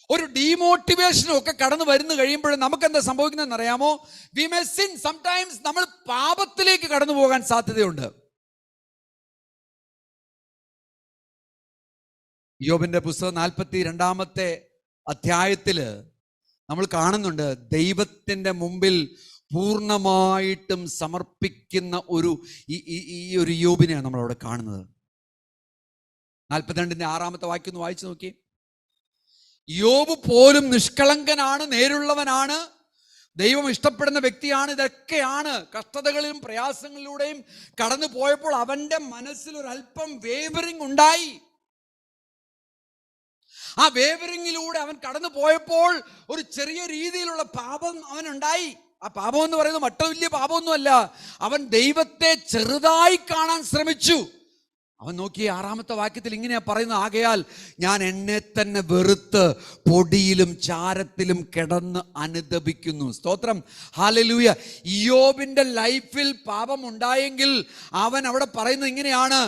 ഒരു ഡീമോട്ടിവേഷനും ഒക്കെ കടന്നു വരുന്നു കഴിയുമ്പോഴും നമുക്ക് എന്താ സംഭവിക്കുന്നതെന്ന് അറിയാമോ? We may sin. സംടൈംസ് നമ്മൾ പാപത്തിലേക്ക് കടന്നു പോകാൻ സാധ്യതയുണ്ട്. യോബിന്റെ പുസ്തകം 42-ാമത്തെ അധ്യായത്തില് നമ്മൾ കാണുന്നുണ്ട്, ദൈവത്തിന്റെ മുമ്പിൽ പൂർണ്ണമായിട്ടും സമർപ്പിക്കുന്ന ഈ ഒരു യോബിനെയാണ് നമ്മൾ അവിടെ കാണുന്നത്. 42-ന്റെ 6-ാമത്തെ വാക്യം ഒന്ന് വായിച്ചു നോക്കി. യോബ് പോലും നിഷ്കളങ്കനാണ്, നേരുള്ളവനാണ്, ദൈവം ഇഷ്ടപ്പെടുന്ന വ്യക്തിയാണ്. ഇതൊക്കെയാണ് കഷ്ടതകളിലും പ്രയാസങ്ങളിലൂടെയും കടന്നു പോയപ്പോൾ അവന്റെ മനസ്സിൽ ഒരല്പം വേവറിങ് ഉണ്ടായി. ആ വേവറിങ്ങിലൂടെ അവൻ കടന്നു പോയപ്പോൾ ഒരു ചെറിയ രീതിയിലുള്ള പാപം അവനുണ്ടായി. ആ പാപം എന്ന് പറയുന്നത് മറ്റോ വലിയ പാപമൊന്നുമല്ല. അവൻ ദൈവത്തെ ചെറുതായി കാണാൻ ശ്രമിച്ചു. അവൻ നോക്കി 6-ാമത്തെ വാക്യത്തിൽ ഇങ്ങനെയാ പറയുന്നത്, ആകയാൽ ഞാൻ എന്നെ തന്നെ വെറുത്ത് പൊടിയിലും ചാരത്തിലും കിടന്ന് അനുതപിക്കുന്നു. സ്തോത്രം, ഹല്ലേലൂയ. ഇയ്യോബിന്റെ ലൈഫിൽ പാപം ഉണ്ടായെങ്കിൽ അവൻ അവിടെ പറയുന്നത് ഇങ്ങനെയാണ്,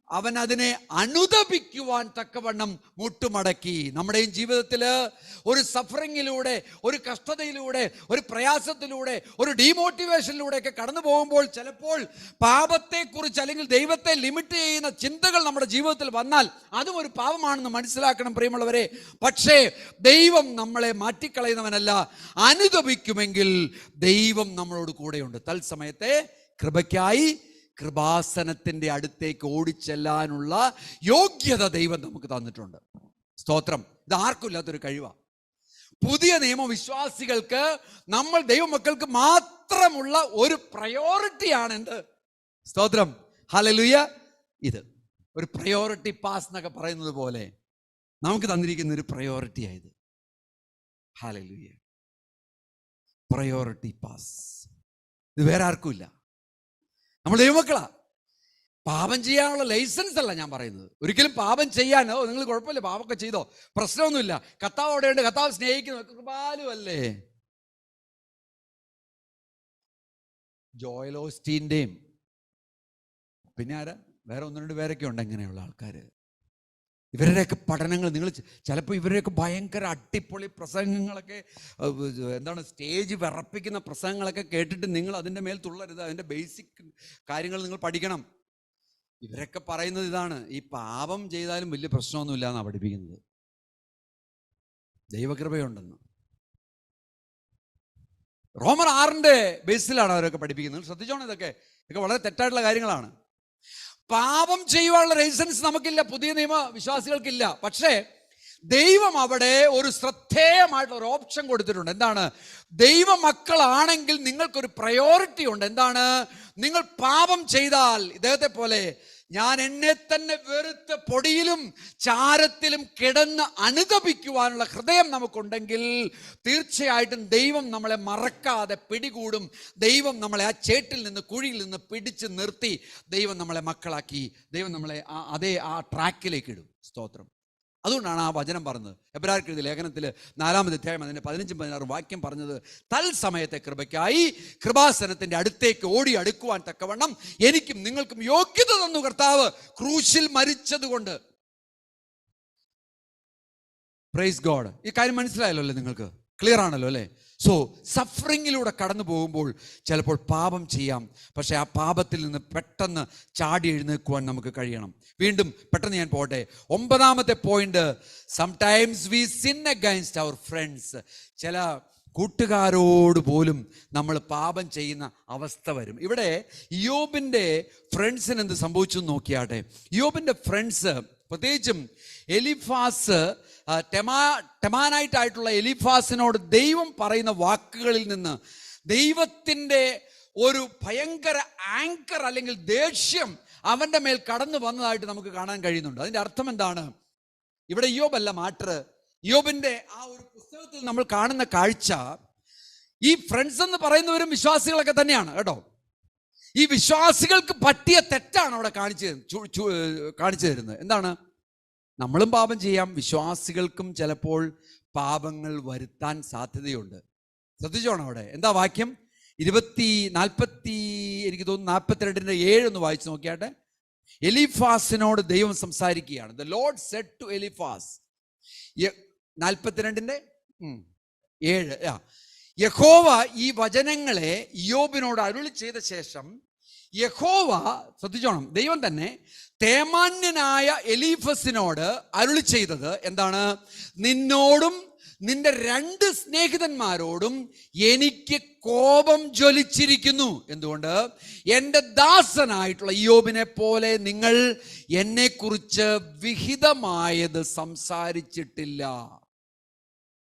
അവൻ അതിനെ അനുതപിക്കുവാൻ തക്കവണ്ണം മുട്ടുമടക്കി. നമ്മുടെയും ജീവിതത്തിൽ ഒരു സഫറിങ്ങിലൂടെ, ഒരു കഷ്ടതയിലൂടെ, ഒരു പ്രയാസത്തിലൂടെ, ഒരു ഡീമോട്ടിവേഷനിലൂടെ ഒക്കെ കടന്നു പോകുമ്പോൾ ചിലപ്പോൾ പാപത്തെക്കുറിച്ച് അല്ലെങ്കിൽ ദൈവത്തെ ലിമിറ്റ് ചെയ്യുന്ന ചിന്തകൾ നമ്മുടെ ജീവിതത്തിൽ വന്നാൽ അതും ഒരു പാപമാണെന്ന് മനസ്സിലാക്കണം പ്രിയമുള്ളവരെ. പക്ഷേ ദൈവം നമ്മളെ മാറ്റിക്കളയുന്നവനല്ല. അനുതപിക്കുമെങ്കിൽ ദൈവം നമ്മളോട് കൂടെയുണ്ട്. തത്സമയത്തെ കൃപയ്ക്കായി കൃപാസനത്തിന്റെ അടുത്തേക്ക് ഓടിച്ചെല്ലാനുള്ള യോഗ്യത ദൈവം നമുക്ക് തന്നിട്ടുണ്ട്. സ്തോത്രം. ഇത് ആർക്കും ഇല്ലാത്തൊരു കഴിവാണ്. പുതിയ നിയമവിശ്വാസികൾക്ക്, നമ്മൾ ദൈവമക്കൾക്ക് മാത്രമുള്ള ഒരു പ്രയോറിറ്റിയാണ് എന്ത്? സ്തോത്രം, ഹല്ലേലൂയ. ഇത് ഒരു പ്രയോറിറ്റി പാസ് എന്നൊക്കെ പറയുന്നത് പോലെ നമുക്ക് തന്നിരിക്കുന്ന ഒരു പ്രയോറിറ്റി ആയത്. ഹല്ലേലൂയ. Priority pass. ഇത് വേറെ ആർക്കും ഇല്ല. നമ്മൾ ദൈവമക്കളാ. പാപം ചെയ്യാനുള്ള ലൈസൻസ് അല്ല ഞാൻ പറയുന്നത്. ഒരിക്കലും പാപം ചെയ്യാനോ, നിങ്ങൾ കുഴപ്പമില്ല പാപമൊക്കെ ചെയ്തോ, പ്രശ്നമൊന്നുമില്ല, കർത്താവ് അവിടെയുണ്ട്, കർത്താവ് സ്നേഹിക്കുന്നു, കൃപാലു അല്ലേ. ജോയൽ ഓസ്റ്റീൻ്റെയും പിന്നെ ആരാ, വേറെ ഒന്ന് രണ്ട് പേരൊക്കെ ഉണ്ട് എങ്ങനെയുള്ള ആൾക്കാർ. ഇവരുടെയൊക്കെ പഠനങ്ങൾ നിങ്ങൾ ചിലപ്പോൾ ഇവരുടെയൊക്കെ ഭയങ്കര അടിപൊളി പ്രസംഗങ്ങളൊക്കെ, എന്താണ്, സ്റ്റേജ് വിറപ്പിക്കുന്ന പ്രസംഗങ്ങളൊക്കെ കേട്ടിട്ട് നിങ്ങൾ അതിൻ്റെ മേൽ തുള്ളരുത്. അതിൻ്റെ ബേസിക് കാര്യങ്ങൾ നിങ്ങൾ പഠിക്കണം. ഇവരൊക്കെ പറയുന്നത് ഇതാണ്: ഈ പാപം ചെയ്താലും വലിയ പ്രശ്നമൊന്നുമില്ല എന്നാണ് പഠിപ്പിക്കുന്നത്. ദൈവകൃപയുണ്ടെന്ന്. റോമർ 6 ബേസിലാണ് അവരൊക്കെ പഠിപ്പിക്കുന്നത്. ശ്രദ്ധിച്ചോണം, ഇതൊക്കെ വളരെ തെറ്റായിട്ടുള്ള കാര്യങ്ങളാണ്. പാപം ചെയ്യുവാനുള്ള ലൈസൻസ് നമുക്കില്ല, പുതിയ നിയമ വിശ്വാസികൾക്കില്ല. പക്ഷേ ദൈവം അവിടെ ഒരു ശ്രദ്ധേയമായിട്ടുള്ള ഒരു ഓപ്ഷൻ കൊടുത്തിട്ടുണ്ട്. എന്താണ്? ദൈവമക്കളാണെങ്കിൽ നിങ്ങൾക്കൊരു പ്രയോറിറ്റി ഉണ്ട്. എന്താണ്? നിങ്ങൾ പാപം ചെയ്താൽ ഇദ്ദേഹത്തെ പോലെ ഞാൻ എന്നെ തന്നെ വെറുത്ത് പൊടിയിലും ചാരത്തിലും കിടന്ന് അനുതപിക്കുവാനുള്ള ഹൃദയം നമുക്കുണ്ടെങ്കിൽ തീർച്ചയായിട്ടും ദൈവം നമ്മളെ മറക്കാതെ പിടികൂടും. ദൈവം നമ്മളെ ആ ചേട്ടിൽ നിന്ന്, കുഴിയിൽ നിന്ന് പിടിച്ച് നിർത്തി ദൈവം നമ്മളെ മക്കളാക്കി, ദൈവം നമ്മളെ ആ ട്രാക്കിലേക്ക് ഇടും. സ്തോത്രം. അതുകൊണ്ടാണ് ആ വചനം പറഞ്ഞത്. എബ്രായർക്ക് എഴുതിയ ലേഖനത്തിൽ 4-ാമത്തെ അധ്യായം അതിൻ്റെ 15-16 വാക്യം പറഞ്ഞത്: തൽസമയത്തെ കൃപയ്ക്കായി കൃപാസനത്തിന്റെ അടുത്തേക്ക് ഓടി അടുക്കുവാൻ തക്കവണ്ണം എനിക്കും നിങ്ങൾക്കും യോഗ്യത തന്നു കർത്താവ് ക്രൂശിൽ മരിച്ചതുകൊണ്ട്. Praise God. ഈ കാര്യം മനസ്സിലായല്ലോ അല്ലേ? നിങ്ങൾക്ക് ക്ലിയർ ആണല്ലോ അല്ലേ? സോ സഫറിങ്ങിലൂടെ കടന്നു പോകുമ്പോൾ ചിലപ്പോൾ പാപം ചെയ്യാം. പക്ഷെ ആ പാപത്തിൽ നിന്ന് പെട്ടെന്ന് ചാടി എഴുന്നേൽക്കുവാൻ നമുക്ക് കഴിയണം. വീണ്ടും പെട്ടെന്ന് ഞാൻ പോട്ടെ. 9-ാമത്തെ point: sometimes we sin against our friends. ചില കൂട്ടുകാരോട് പോലും നമ്മൾ പാപം ചെയ്യുന്ന അവസ്ഥ വരും. ഇവിടെ ഇയ്യോബിൻ്റെ ഫ്രണ്ട്സിന് എന്ത് സംഭവിച്ചു നോക്കിയാട്ടെ. ഇയ്യോബിൻ്റെ ഫ്രണ്ട്സ്, പ്രത്യേകിച്ചും എലിഫാസ്, ടെമാനൈറ്റായിട്ടുള്ള എലിഫാസിനോട് ദൈവം പറയുന്ന വാക്കുകളിൽ നിന്ന് ദൈവത്തിൻ്റെ ഒരു ഭയങ്കര ആങ്കർ അല്ലെങ്കിൽ ദേഷ്യം അവൻ്റെ മേൽ കടന്നു വന്നതായിട്ട് നമുക്ക് കാണാൻ കഴിയുന്നുണ്ട്. അതിൻ്റെ അർത്ഥം എന്താണ്? ഇവിടെ ഇയ്യോബല്ല മാറ്റർ. ഇയ്യോബിൻ്റെ ആ ഒരു പുസ്തകത്തിൽ നമ്മൾ കാണുന്ന കാഴ്ച, ഈ ഫ്രണ്ട്സ് എന്ന് പറയുന്നവരും വിശ്വാസികളൊക്കെ തന്നെയാണ് കേട്ടോ. ഈ വിശ്വാസികൾക്ക് പറ്റിയ തെറ്റാണ് അവിടെ കാണിച്ചു തരുന്നത്. എന്താണ്? നമ്മളും പാപം ചെയ്യാം, വിശ്വാസികൾക്കും ചിലപ്പോൾ പാപങ്ങൾ വരുത്താൻ സാധ്യതയുണ്ട്. ശ്രദ്ധിച്ചോണം. അവിടെ എന്താ വാക്യം? എനിക്ക് തോന്നുന്നു 42:7 ഒന്ന് വായിച്ചു നോക്കിയാട്ടെ. എലിഫാസിനോട് ദൈവം സംസാരിക്കുകയാണ്. The Lord said to Eliphaz. 42:7 യഹോവ ഈ വചനങ്ങളെ ഇയ്യോബിനോട് അരുളി ചെയ്ത ശേഷം യഹോവ, ശ്രദ്ധിച്ചോണം, ദൈവം തന്നെ തേമാന്യനായ എലീഫസിനോട് അരുളി ചെയ്തത് എന്താണ്? നിന്നോടും നിന്റെ 2 സ്നേഹിതന്മാരോടും എനിക്ക് കോപം ജ്വലിച്ചിരിക്കുന്നു. എന്തുകൊണ്ട്? എൻ്റെ ദാസനായിട്ടുള്ള ഇയ്യോബിനെ പോലെ നിങ്ങൾ എന്നെക്കുറിച്ച് വിഹിതമായത് സംസാരിച്ചിട്ടില്ല.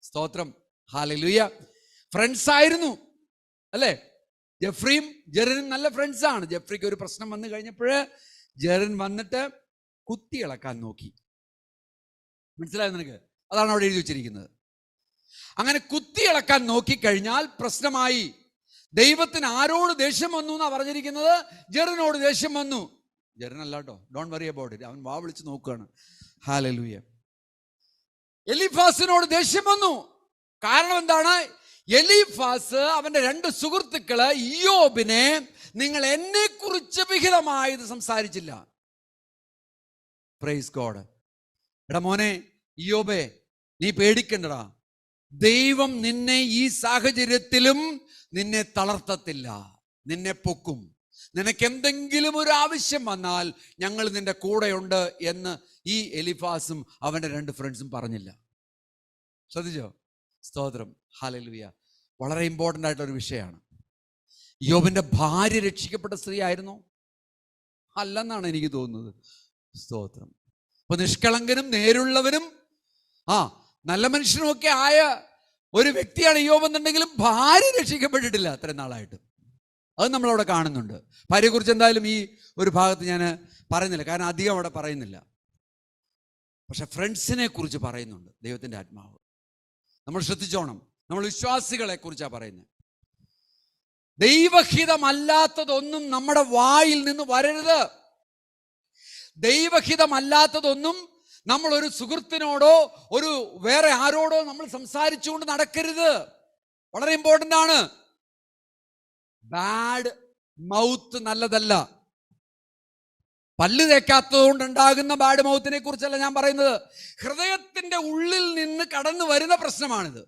സ്തോത്രം, ഹല്ലേലൂയ. ഫ്രണ്ട്സ് ആയിരുന്നു അല്ലേ? ജെഫ്രിയും ജെറിനും നല്ല ഫ്രണ്ട്സാണ്. ജെഫ്രിക്ക് ഒരു പ്രശ്നം വന്നു കഴിഞ്ഞപ്പോൾ ജെറിൻ വന്നിട്ട് കുത്തി ഇളക്കാൻ നോക്കി. മനസ്സിലായോ നിനക്ക്? അതാണ് അവിടെ എഴുതി വെച്ചിരിക്കുന്നത്. അങ്ങനെ കുത്തി ഇളക്കാൻ നോക്കിക്കഴിഞ്ഞാൽ പ്രശ്നമായി. ദൈവത്തിന് ആരോട് ദേഷ്യം വന്നു എന്നാ പറഞ്ഞിരിക്കുന്നത്? ജെറിനോട് ദേഷ്യം വന്നു. ജെറിനല്ല കേട്ടോ, ഡോണ്ട് വറി അബൌട്ട് ഇറ്റ്. അവൻ വാ വിളിച്ച് നോക്കുകയാണ്. ഹല്ലേലൂയ. എലീഫാസിനോട് ദേഷ്യം വന്നു. കാരണം എന്താണ്? എലീഫാസ് അവന്റെ 2 സുഹൃത്തുക്കള് ഇയ്യോബിനെ നിങ്ങൾ എന്നെ കുറിച്ച് വിഹിതമായത് സംസാരിച്ചില്ല. Praise God. എടാ മോനെ ഇയ്യോബേ, നീ പേടിക്കണ്ടടാ. ദൈവം നിന്നെ ഈ സാഹചര്യത്തിലും നിന്നെ തളർത്തത്തില്ല, നിന്നെ പൊക്കും. നിനക്ക് എന്തെങ്കിലും ഒരു ആവശ്യം വന്നാൽ ഞങ്ങൾ നിന്റെ കൂടെയുണ്ട് എന്ന് ഈ എലിഫാസും അവന്റെ 2 ഫ്രണ്ട്സും പറഞ്ഞില്ല. ശ്രദ്ധിച്ചോ? സ്തോത്രം, ഹല്ലേലൂയ. വളരെ ഇമ്പോർട്ടൻ്റ് ആയിട്ടൊരു വിഷയമാണ്. യോബിന്റെ ഭാര്യ രക്ഷിക്കപ്പെട്ട സ്ത്രീ ആയിരുന്നോ? അല്ലെന്നാണ് എനിക്ക് തോന്നുന്നത്. സ്തോത്രം. അപ്പൊ നിഷ്കളങ്കനും നേരുള്ളവനും നല്ല മനുഷ്യനുമൊക്കെ ആയ ഒരു വ്യക്തിയാണ് യോബ് എന്നുണ്ടെങ്കിലും ഭാര്യ രക്ഷിക്കപ്പെട്ടിട്ടില്ല അത്രയും നാളായിട്ട്. അത് നമ്മളവിടെ കാണുന്നുണ്ട്. ഭാര്യയെക്കുറിച്ച് എന്തായാലും ഈ ഒരു ഭാഗത്ത് ഞാൻ പറയുന്നില്ല, കാരണം അധികം അവിടെ പറയുന്നില്ല. പക്ഷെ ഫ്രണ്ട്സിനെ കുറിച്ച് പറയുന്നുണ്ട് ദൈവത്തിൻ്റെ ആത്മാവ്. നമ്മൾ ശ്രദ്ധിച്ചോണം. നമ്മൾ വിശ്വാസികളെ കുറിച്ചാണ് പറയുന്നത്. ദൈവഹിതമല്ലാത്തതൊന്നും നമ്മുടെ വായിൽ നിന്ന് വരരുത്. ദൈവഹിതമല്ലാത്തതൊന്നും നമ്മൾ ഒരു സുഹൃത്തിനോടോ ഒരു വേറെ ആരോടോ നമ്മൾ സംസാരിച്ചുകൊണ്ട് നടക്കരുത്. വളരെ ഇമ്പോർട്ടൻ്റ് ആണ്. ബാഡ് മൗത്ത് നല്ലതല്ല. പല്ല് തേക്കാത്തത് കൊണ്ടുണ്ടാകുന്ന ബാഡ് മൗത്തിനെ കുറിച്ചല്ല ഞാൻ പറയുന്നത്. ഹൃദയത്തിന്റെ ഉള്ളിൽ നിന്ന് കടന്നു വരുന്ന പ്രശ്നമാണിത്.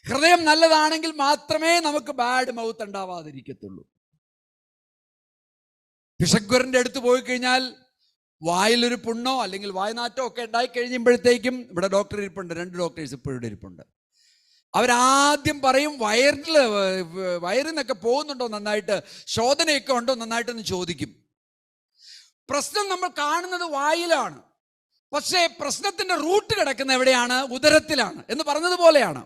ഹൃദയം നല്ലതാണെങ്കിൽ മാത്രമേ നമുക്ക് ബാഡ് മൗത്ത് ഉണ്ടാവാതിരിക്കത്തുള്ളൂ. പിശഗ്വരന്റെ അടുത്ത് പോയി കഴിഞ്ഞാൽ വായിലൊരു പുണ്ണോ അല്ലെങ്കിൽ വായനാറ്റോ ഒക്കെ ഉണ്ടായി കഴിയുമ്പോഴത്തേക്കും, ഇവിടെ ഡോക്ടർ ഇരിപ്പുണ്ട്, 2 ഡോക്ടേഴ്സ് ഇപ്പോഴും ഇവിടെ ഇരിപ്പുണ്ട്. അവരാദ്യം പറയും വയറിന്നൊക്കെ പോകുന്നുണ്ടോ നന്നായിട്ട്, ശോധനയൊക്കെ ഉണ്ടോ നന്നായിട്ടൊന്ന് ചോദിക്കും. പ്രശ്നം നമ്മൾ കാണുന്നത് വായിലാണ്, പക്ഷേ പ്രശ്നത്തിന്റെ റൂട്ട് കിടക്കുന്ന എവിടെയാണ്? ഉദരത്തിലാണ് എന്ന് പറഞ്ഞതുപോലെയാണ്.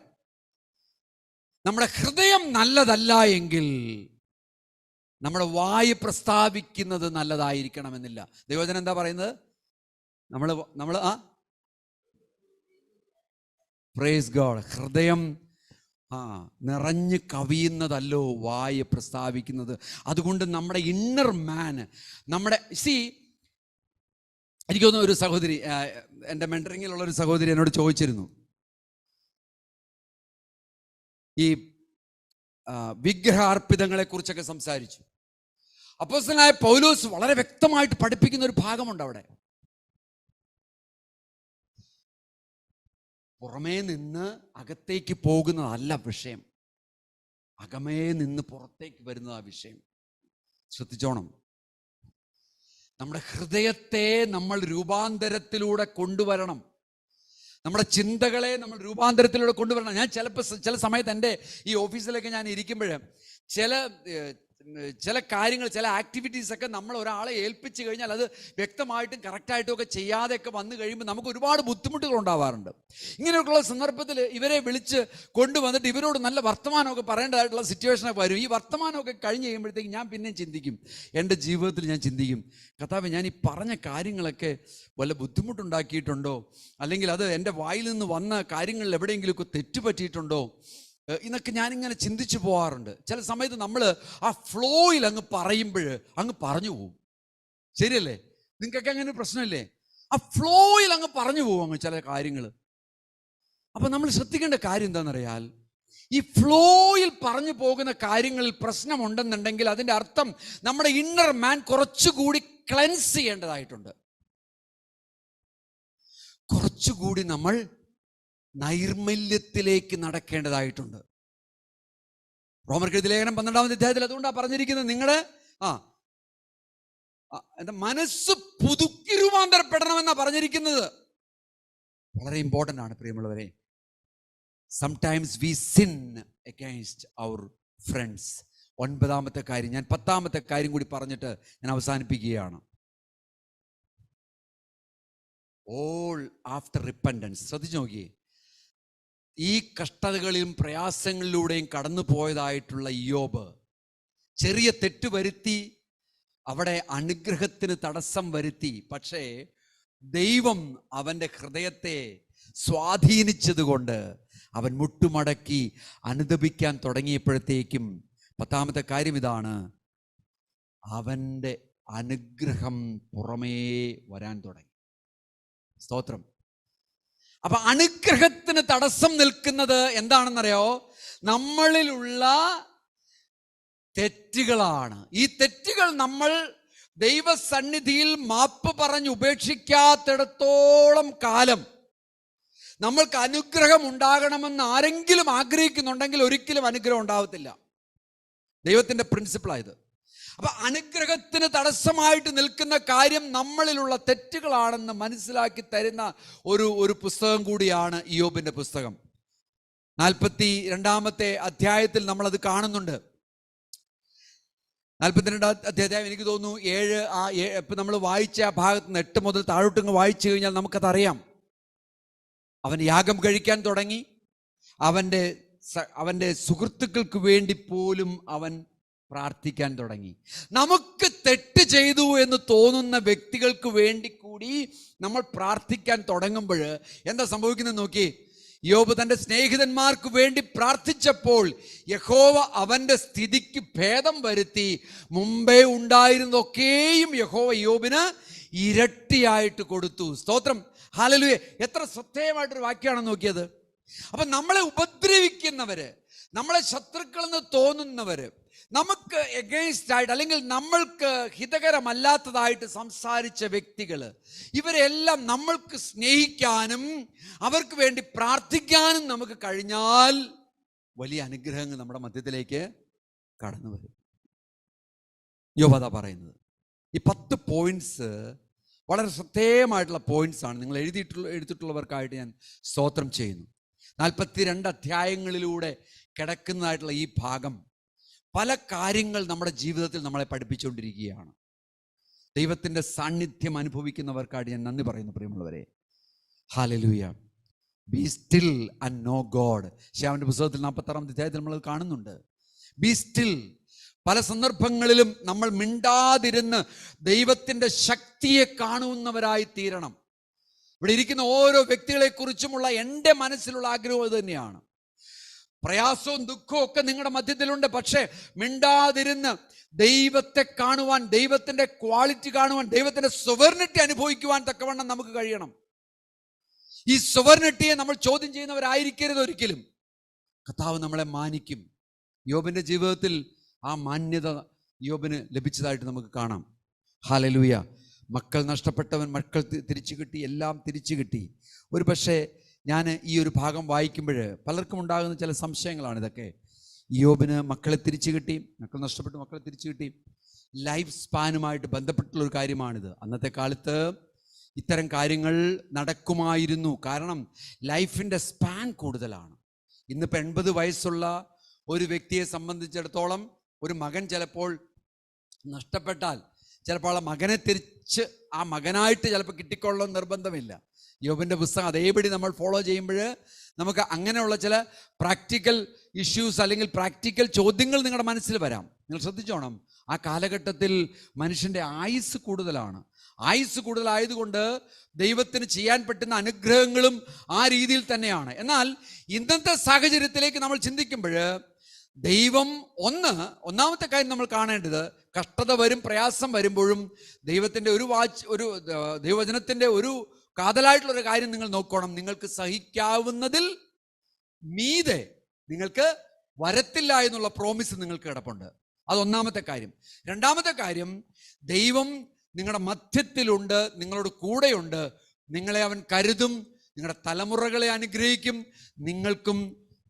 നമ്മുടെ ഹൃദയം നല്ലതല്ല എങ്കിൽ നമ്മുടെ വായ് പ്രസ്താവിക്കുന്നത് നല്ലതായിരിക്കണമെന്നില്ല. ദൈവവചനം എന്താ പറയുന്നത്? നമ്മൾ പ്രൈസ് ഗോഡ്, ഹൃദയം നിറഞ്ഞ് കവിയുന്നതല്ലോ വായ് പ്രസ്താവിക്കുന്നത്. അതുകൊണ്ട് നമ്മുടെ ഇന്നർ മാൻ, നമ്മുടെ എനിക്ക് തോന്നുന്നു ഒരു സഹോദരി, എൻ്റെ മെന്ററിങ്ങിലുള്ള ഒരു സഹോദരി എന്നോട് ചോദിച്ചിരുന്നു, ഈ വിഗ്രഹാർപ്പിതങ്ങളെ കുറിച്ചൊക്കെ സംസാരിച്ചു. അപ്പോസ്തലനായ പൗലോസ് വളരെ വ്യക്തമായിട്ട് പഠിപ്പിക്കുന്ന ഒരു ഭാഗമുണ്ട് അവിടെ. പുറമേ നിന്ന് അകത്തേക്ക് പോകുന്നതല്ല വിഷയം, അകമേ നിന്ന് പുറത്തേക്ക് വരുന്നതാ വിഷയം. ശ്രദ്ധിച്ചോണം. നമ്മുടെ ഹൃദയത്തെ നമ്മൾ രൂപാന്തരത്തിലൂടെ കൊണ്ടുവരണം. നമ്മുടെ ചിന്തകളെ നമ്മൾ രൂപാന്തരത്തിലൂടെ കൊണ്ടുവരണം. ഞാൻ ചില സമയത്ത് എൻ്റെ ഈ ഓഫീസിലൊക്കെ ഞാൻ ഇരിക്കുമ്പോൾ ചില കാര്യങ്ങൾ, ചില ആക്ടിവിറ്റീസ് ഒക്കെ നമ്മൾ ഒരാളെ ഏൽപ്പിച്ചു കഴിഞ്ഞാൽ അത് വ്യക്തമായിട്ടും കറക്റ്റായിട്ടും ഒക്കെ ചെയ്യാതെയൊക്കെ വന്നു കഴിയുമ്പോൾ നമുക്ക് ഒരുപാട് ബുദ്ധിമുട്ടുകൾ ഉണ്ടാവാറുണ്ട്. ഇങ്ങനെയൊക്കെയുള്ള സന്ദർഭത്തിൽ ഇവരെ വിളിച്ച് കൊണ്ടുവന്നിട്ട് ഇവരോട് നല്ല വർത്തമാനമൊക്കെ പറയേണ്ടതായിട്ടുള്ള സിറ്റുവേഷനൊക്കെ വരും. ഈ വർത്തമാനമൊക്കെ കഴിഞ്ഞ് കഴിയുമ്പോഴത്തേക്ക് ഞാൻ പിന്നെയും ചിന്തിക്കും, എൻ്റെ ജീവിതത്തിൽ ഞാൻ ചിന്തിക്കും, കർത്താവേ, ഞാൻ ഈ പറഞ്ഞ കാര്യങ്ങളൊക്കെ വല്ല ബുദ്ധിമുട്ടുണ്ടാക്കിയിട്ടുണ്ടോ, അല്ലെങ്കിൽ അത് എൻ്റെ വായിൽ നിന്ന് വന്ന കാര്യങ്ങളിൽ എവിടെയെങ്കിലുമൊക്കെ തെറ്റുപറ്റിയിട്ടുണ്ടോ എന്നൊക്കെ ഞാനിങ്ങനെ ചിന്തിച്ചു പോകാറുണ്ട്. ചില സമയത്ത് നമ്മൾ ആ ഫ്ലോയിൽ അങ്ങ് പറയുമ്പോൾ അങ്ങ് പറഞ്ഞു പോവും. ശരിയല്ലേ? നിങ്ങൾക്കൊക്കെ അങ്ങനെ പ്രശ്നമില്ലേ? ആ ഫ്ലോയിൽ അങ്ങ് പറഞ്ഞു പോവും അങ്ങ് ചില കാര്യങ്ങൾ. അപ്പൊ നമ്മൾ ശ്രദ്ധിക്കേണ്ട കാര്യം എന്താണെന്നറിയാൽ, ഈ ഫ്ലോയിൽ പറഞ്ഞു പോകുന്ന കാര്യങ്ങളിൽ പ്രശ്നമുണ്ടെന്നുണ്ടെങ്കിൽ അതിൻ്റെ അർത്ഥം നമ്മുടെ ഇന്നർ മാൻ കുറച്ചുകൂടി ക്ലെൻസ് ചെയ്യേണ്ടതായിട്ടുണ്ട്. കുറച്ചുകൂടി നമ്മൾ നൈർമല്യത്തിലേക്ക് നടക്കേണ്ടതായിട്ടുണ്ട്. റോമർക്കെഴുതിയ ലേഖനം 12-ാമത്തെ അധ്യായത്തിൽ അതുകൊണ്ടാണ് പറഞ്ഞിരിക്കുന്നത്, നിങ്ങളുടെ മനസ്സ് പുതുക്കി രൂപാന്തരപ്പെടണമെന്നാ പറഞ്ഞിരിക്കുന്നത്. വളരെ ഇമ്പോർട്ടൻ്റ് ആണ് പ്രിയമുള്ളവരെ. Sometimes we sin against our friends. 9-ാമത്തെ കാര്യം, ഞാൻ 10-ാമത്തെ കാര്യം കൂടി പറഞ്ഞിട്ട് ഞാൻ അവസാനിപ്പിക്കുകയാണ്. All after repentance. ശ്രദ്ധിച്ചു നോക്കിയേ, ഈ കഷ്ടതകളിലും പ്രയാസങ്ങളിലൂടെയും കടന്നു പോയതായിട്ടുള്ള ഇയ്യോബ് ചെറിയ തെറ്റ് വരുത്തി, അവിടെ അനുഗ്രഹത്തിന് തടസ്സം വരുത്തി. പക്ഷേ ദൈവം അവൻ്റെ ഹൃദയത്തെ സ്വാധീനിച്ചതുകൊണ്ട് അവൻ മുട്ടുമടക്കി അനുദപിക്കാൻ തുടങ്ങിയപ്പോഴത്തേക്കും 10-ാമത്തെ കാര്യം ഇതാണ്, അവൻ്റെ അനുഗ്രഹം പുറമേ വരാൻ തുടങ്ങി. സ്തോത്രം. അപ്പൊ അനുഗ്രഹത്തിന് തടസ്സം നിൽക്കുന്നത് എന്താണെന്നറിയോ? നമ്മളിലുള്ള തെറ്റുകളാണ്. ഈ തെറ്റുകൾ നമ്മൾ ദൈവസന്നിധിയിൽ മാപ്പ് പറഞ്ഞ് ഉപേക്ഷിക്കാത്തിടത്തോളം കാലം നമ്മൾക്ക് അനുഗ്രഹം ഉണ്ടാകണമെന്ന് ആരെങ്കിലും ആഗ്രഹിക്കുന്നുണ്ടെങ്കിൽ ഒരിക്കലും അനുഗ്രഹം ഉണ്ടാവത്തില്ല. ദൈവത്തിൻ്റെ പ്രിൻസിപ്പിളായത്. അപ്പൊ അനുഗ്രഹത്തിന് തടസ്സമായിട്ട് നിൽക്കുന്ന കാര്യം നമ്മളിലുള്ള തെറ്റുകളാണെന്ന് മനസ്സിലാക്കി തരുന്ന ഒരു പുസ്തകം കൂടിയാണ് ഇയ്യോബിന്റെ പുസ്തകം. 42-ാമത്തെ അധ്യായത്തിൽ നമ്മളത് കാണുന്നുണ്ട്. 42 അധ്യായം എനിക്ക് തോന്നുന്നു 7 ഇപ്പം നമ്മൾ വായിച്ച ആ ഭാഗത്ത് നിന്ന് 8 മുതൽ താഴോട്ടിങ്ങ് വായിച്ചു കഴിഞ്ഞാൽ നമുക്കതറിയാം. അവൻ യാഗം കഴിക്കാൻ തുടങ്ങി. അവൻ്റെ സുഹൃത്തുക്കൾക്ക് വേണ്ടി പോലും അവൻ പ്രാർത്ഥിക്കാൻ തുടങ്ങി. നമുക്ക് തെറ്റ് ചെയ്തു എന്ന് തോന്നുന്ന വ്യക്തികൾക്ക് വേണ്ടി കൂടി നമ്മൾ പ്രാർത്ഥിക്കാൻ തുടങ്ങുമ്പോൾ എന്താ സംഭവിക്കുന്നത് നോക്കി. യോബ് തൻ്റെ സ്നേഹിതന്മാർക്ക് വേണ്ടി പ്രാർത്ഥിച്ചപ്പോൾ യഹോവ അവൻ്റെ സ്ഥിതിക്ക് ഭേദം വരുത്തി. മുമ്പേ ഉണ്ടായിരുന്നതൊക്കെയും യഹോവ യോബിന് ഇരട്ടിയായിട്ട് കൊടുത്തു. സ്തോത്രം, ഹല്ലേലൂയ. എത്ര ശ്രദ്ധേയമായിട്ടൊരു വാക്യമാണെന്ന് നോക്കിയത്. അപ്പം നമ്മളെ ഉപദ്രവിക്കുന്നവര്, നമ്മളെ ശത്രുക്കളെന്ന് തോന്നുന്നവര്, നമുക്ക് എഗെയിൻസ്റ്റ് ആയിട്ട് അല്ലെങ്കിൽ നമ്മൾക്ക് ഹിതകരമല്ലാത്തതായിട്ട് സംസാരിച്ച വ്യക്തികൾ, ഇവരെല്ലാം നമ്മൾക്ക് സ്നേഹിക്കാനും അവർക്ക് വേണ്ടി പ്രാർത്ഥിക്കാനും നമുക്ക് കഴിഞ്ഞാൽ വലിയ അനുഗ്രഹങ്ങൾ നമ്മുടെ മധ്യത്തിലേക്ക് കടന്നു വരും. യോബ് പറയുന്നത് ഈ 10 പോയിന്റ്സ് വളരെ ശ്രദ്ധേയമായിട്ടുള്ള പോയിന്റ്സ് ആണ്. നിങ്ങൾ എഴുതിയിട്ടുള്ളവർക്കായിട്ട് ഞാൻ സ്തോത്രം ചെയ്യുന്നു. 42 അധ്യായങ്ങളിലൂടെ കിടക്കുന്നതായിട്ടുള്ള ഈ ഭാഗം പല കാര്യങ്ങൾ നമ്മുടെ ജീവിതത്തിൽ നമ്മളെ പഠിപ്പിച്ചുകൊണ്ടിരിക്കുകയാണ്. ദൈവത്തിൻ്റെ സാന്നിധ്യം അനുഭവിക്കുന്നവർക്കായിട്ട് ഞാൻ നന്ദി പറയുന്നു പ്രിയമുള്ളവരെ. Hallelujah. Be still and know God. ശിയാവിൻ്റെ പുസ്തകത്തിൽ 46 അധ്യായത്തിൽ നമ്മൾ കാണുന്നുണ്ട്. Be still. പല സന്ദർഭങ്ങളിലും നമ്മൾ മിണ്ടാതിരുന്ന് ദൈവത്തിൻ്റെ ശക്തിയെ കാണുന്നവരായി തീരണം. ഇവിടെ ഇരിക്കുന്ന ഓരോ വ്യക്തികളെക്കുറിച്ചുമുള്ള എൻ്റെ മനസ്സിലുള്ള ആഗ്രഹം അത് തന്നെയാണ്. പ്രയാസവും ദുഃഖവും ഒക്കെ നിങ്ങളുടെ മധ്യത്തിലുണ്ട്. പക്ഷേ മിണ്ടാതിരുന്ന് ദൈവത്തെ കാണുവാൻ, ദൈവത്തിൻ്റെ ക്വാളിറ്റി കാണുവാൻ, ദൈവത്തിൻ്റെ സൊവർണിറ്റി അനുഭവിക്കുവാൻ തക്കവണ്ണം നമുക്ക് കഴിയണം. ഈ സൊവർണിറ്റിയെ നമ്മൾ ചോദ്യം ചെയ്യുന്നവരായിരിക്കരുത് ഒരിക്കലും. കർത്താവ് നമ്മളെ മാനിക്കും. യോബിൻ്റെ ജീവിതത്തിൽ ആ മാന്യത യോബിന് ലഭിച്ചതായിട്ട് നമുക്ക് കാണാം. ഹല്ലേലൂയ. മക്കൾ നഷ്ടപ്പെട്ടവൻ മക്കൾ തിരിച്ചു കിട്ടി, എല്ലാം തിരിച്ചു കിട്ടി. ഒരു പക്ഷേ ഞാൻ ഈ ഒരു ഭാഗം വായിക്കുമ്പോൾ പലർക്കും ഉണ്ടാകുന്ന ചില സംശയങ്ങളാണ് ഇതൊക്കെ. യോബിന് മക്കളെ തിരിച്ചു കിട്ടി, മക്കൾ നഷ്ടപ്പെട്ടു, മക്കളെ തിരിച്ചു കിട്ടി. ലൈഫ് സ്പാനുമായിട്ട് ബന്ധപ്പെട്ടുള്ളൊരു കാര്യമാണിത്. അന്നത്തെ കാലത്ത് ഇത്തരം കാര്യങ്ങൾ നടക്കുമായിരുന്നു. കാരണം ലൈഫിൻ്റെ സ്പാൻ കൂടുതലാണ്. ഇന്നിപ്പോൾ 80 വയസ്സുള്ള ഒരു വ്യക്തിയെ സംബന്ധിച്ചിടത്തോളം ഒരു മകൻ ചിലപ്പോൾ നഷ്ടപ്പെട്ടാൽ ചിലപ്പോൾ ആ മകനെ തിരിച്ച് ആ മകനായിട്ട് ചിലപ്പോൾ കിട്ടിക്കൊള്ളാൻ നിർബന്ധമില്ല. യോബിൻ്റെ പുസ്തകം അതേപടി നമ്മൾ ഫോളോ ചെയ്യുമ്പോൾ നമുക്ക് അങ്ങനെയുള്ള ചില പ്രാക്ടിക്കൽ ഇഷ്യൂസ് അല്ലെങ്കിൽ പ്രാക്ടിക്കൽ ചോദ്യങ്ങൾ നിങ്ങളുടെ മനസ്സിൽ വരാം. നിങ്ങൾ ശ്രദ്ധിച്ചോണം. ആ കാലഘട്ടത്തിൽ മനുഷ്യൻ്റെ ആയുസ് കൂടുതലാണ്. ആയുസ് കൂടുതലായതുകൊണ്ട് ദൈവത്തിന് ചെയ്യാൻ പറ്റുന്ന അനുഗ്രഹങ്ങളും ആ രീതിയിൽ തന്നെയാണ്. എന്നാൽ ഇന്നത്തെ സാഹചര്യത്തിലേക്ക് നമ്മൾ ചിന്തിക്കുമ്പോൾ ദൈവം ഒന്നാമത്തെ കാര്യം നമ്മൾ കാണേണ്ടത്, കഷ്ടത വരും, പ്രയാസം വരുമ്പോഴും ദൈവത്തിൻ്റെ ഒരു ദൈവവചനത്തിൻ്റെ ഒരു കാതലായിട്ടുള്ളൊരു കാര്യം നിങ്ങൾ നോക്കണം. നിങ്ങൾക്ക് സഹിക്കാവുന്നതിൽ മീതെ നിങ്ങൾക്ക് വരത്തില്ല എന്നുള്ള പ്രോമിസ് നിങ്ങൾക്ക് കിടപ്പുണ്ട്. അതൊന്നാമത്തെ കാര്യം. രണ്ടാമത്തെ കാര്യം, ദൈവം നിങ്ങളുടെ മധ്യത്തിലുണ്ട്, നിങ്ങളോട് കൂടെയുണ്ട്. നിങ്ങളെ അവൻ കരുതും, നിങ്ങളുടെ തലമുറകളെ അനുഗ്രഹിക്കും. നിങ്ങൾക്കും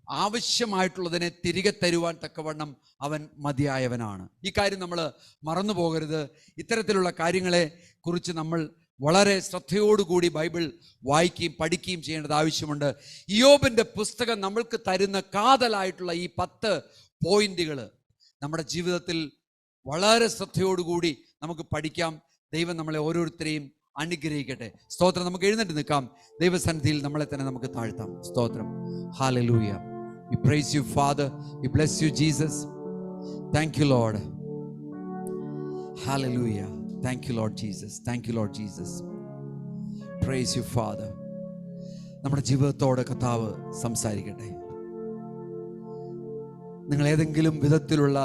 ആവശ്യമായിട്ടുള്ളതിനെ തിരികെ തരുവാൻ തക്കവണ്ണം അവൻ മതിയായവനാണ്. ഈ കാര്യം നമ്മൾ മറന്നു പോകരുത്. ഇത്തരത്തിലുള്ള കാര്യങ്ങളെ കുറിച്ച് നമ്മൾ വളരെ ശ്രദ്ധയോടുകൂടി ബൈബിൾ വായിക്കുകയും പഠിക്കുകയും ചെയ്യേണ്ടത് ആവശ്യമുണ്ട്. ഇയ്യോബിൻ്റെ പുസ്തകം നമ്മൾക്ക് തരുന്ന കാതലായിട്ടുള്ള ഈ 10 പോയിന്റുകൾ നമ്മുടെ ജീവിതത്തിൽ വളരെ ശ്രദ്ധയോടുകൂടി നമുക്ക് പഠിക്കാം. ദൈവം നമ്മളെ ഓരോരുത്തരെയും അനുഗ്രഹിക്കട്ടെ. സ്തോത്രം. നമുക്ക് എഴുന്നേറ്റ് നിൽക്കാം. ദൈവസന്നിധിയിൽ നമ്മളെ തന്നെ നമുക്ക് താഴ്ത്താം. സ്തോത്രം. Hallelujah. We praise you, Father. We bless you, Jesus. Thank you, Lord. Hallelujah. Thank you, Lord Jesus. Thank you, Lord Jesus. Praise you, Father. നമ്മുടെ ജീവിതത്തോടെ കർത്താവ് സംസാരിക്കട്ടെ. നിങ്ങൾ ഏതെങ്കിലും വിധത്തിലുള്ള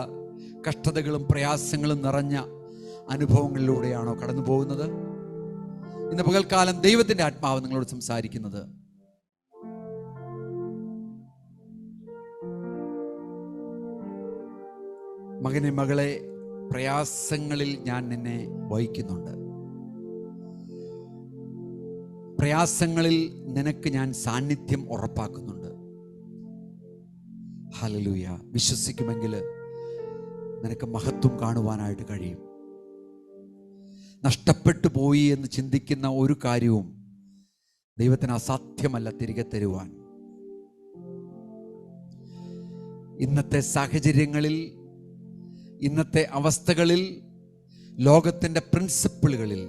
കഷ്ടതകളും പ്രയാസങ്ങളും നിറഞ്ഞ അനുഭവങ്ങളിലൂടെയാണോ കടന്നു പോകുന്നത്? ഇന്ന് പകൽക്കാലം ദൈവത്തിൻ്റെ ആത്മാവ് നിങ്ങളോട് സംസാരിക്കുന്നത്. മകനെ, മകളെ, പ്രയാസങ്ങളിൽ ഞാൻ നിന്നെ വഹിക്കുന്നുണ്ട്. പ്രയാസങ്ങളിൽ നിനക്ക് ഞാൻ സാന്നിധ്യം ഉറപ്പാക്കുന്നുണ്ട്. ഹല്ലേലൂയ. വിശ്വസിക്കുമെങ്കിൽ നിനക്ക് മഹത്വം കാണുവാനായിട്ട് കഴിയും. നഷ്ടപ്പെട്ടു പോയി എന്ന് ചിന്തിക്കുന്ന ഒരു കാര്യവും ദൈവത്തിന് അസാധ്യമല്ല തിരികെ തരുവാൻ. ഇന്നത്തെ സാഹചര്യങ്ങളിൽ ഇന്നത്തെ അവസ്ഥകളിൽ, ലോകത്തിൻ്റെ പ്രിൻസിപ്പിളുകളിൽ,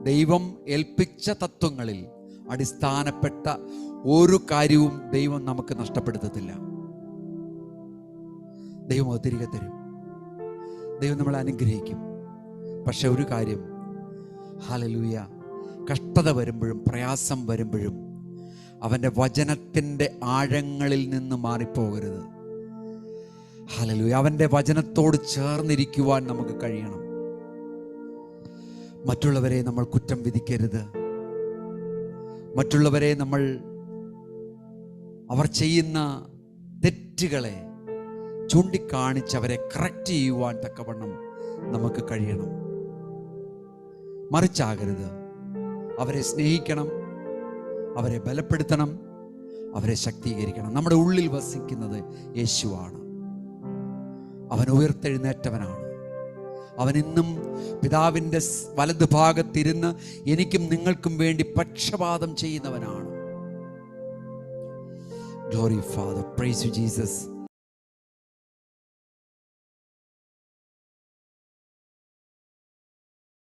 ദൈവം ഏൽപ്പിച്ച തത്വങ്ങളിൽ അടിസ്ഥാനപ്പെട്ട ഒരു കാര്യവും ദൈവം നമുക്ക് നഷ്ടപ്പെടുത്തത്തില്ല. ദൈവം അത് തിരികെ തരും. ദൈവം നമ്മളെ അനുഗ്രഹിക്കും. പക്ഷെ ഒരു കാര്യം, ഹല്ലേലൂയ, കഷ്ടത വരുമ്പോഴും പ്രയാസം വരുമ്പോഴും അവൻ്റെ വചനത്തിൻ്റെ ആഴങ്ങളിൽ നിന്ന് മാറിപ്പോകരുത്. ഹല്ലേലൂയ. അവൻ്റെ വചനത്തോട് ചേർന്നിരിക്കുവാൻ നമുക്ക് കഴിയണം. മറ്റുള്ളവരെ നമ്മൾ കുറ്റം വിധിക്കരുത്. മറ്റുള്ളവരെ നമ്മൾ അവർ ചെയ്യുന്ന തെറ്റുകളെ ചൂണ്ടിക്കാണിച്ച് അവരെ കറക്റ്റ് ചെയ്യുവാൻ തക്കവണ്ണം നമുക്ക് കഴിയണം. മറിച്ചാകരുത്. അവരെ സ്നേഹിക്കണം, അവരെ ബലപ്പെടുത്തണം, അവരെ ശക്തീകരിക്കണം. നമ്മുടെ ഉള്ളിൽ വസിക്കുന്നത് യേശുവാണ്. അവൻ ഉയർത്തെഴുന്നേറ്റവനാണ്. അവൻ ഇന്നും പിതാവിൻ്റെ വലതുഭാഗത്തിരുന്ന് എനിക്കും നിങ്ങൾക്കും വേണ്ടി പക്ഷപാതം ചെയ്യുന്നവനാണ്. Glory Father, praise you Jesus.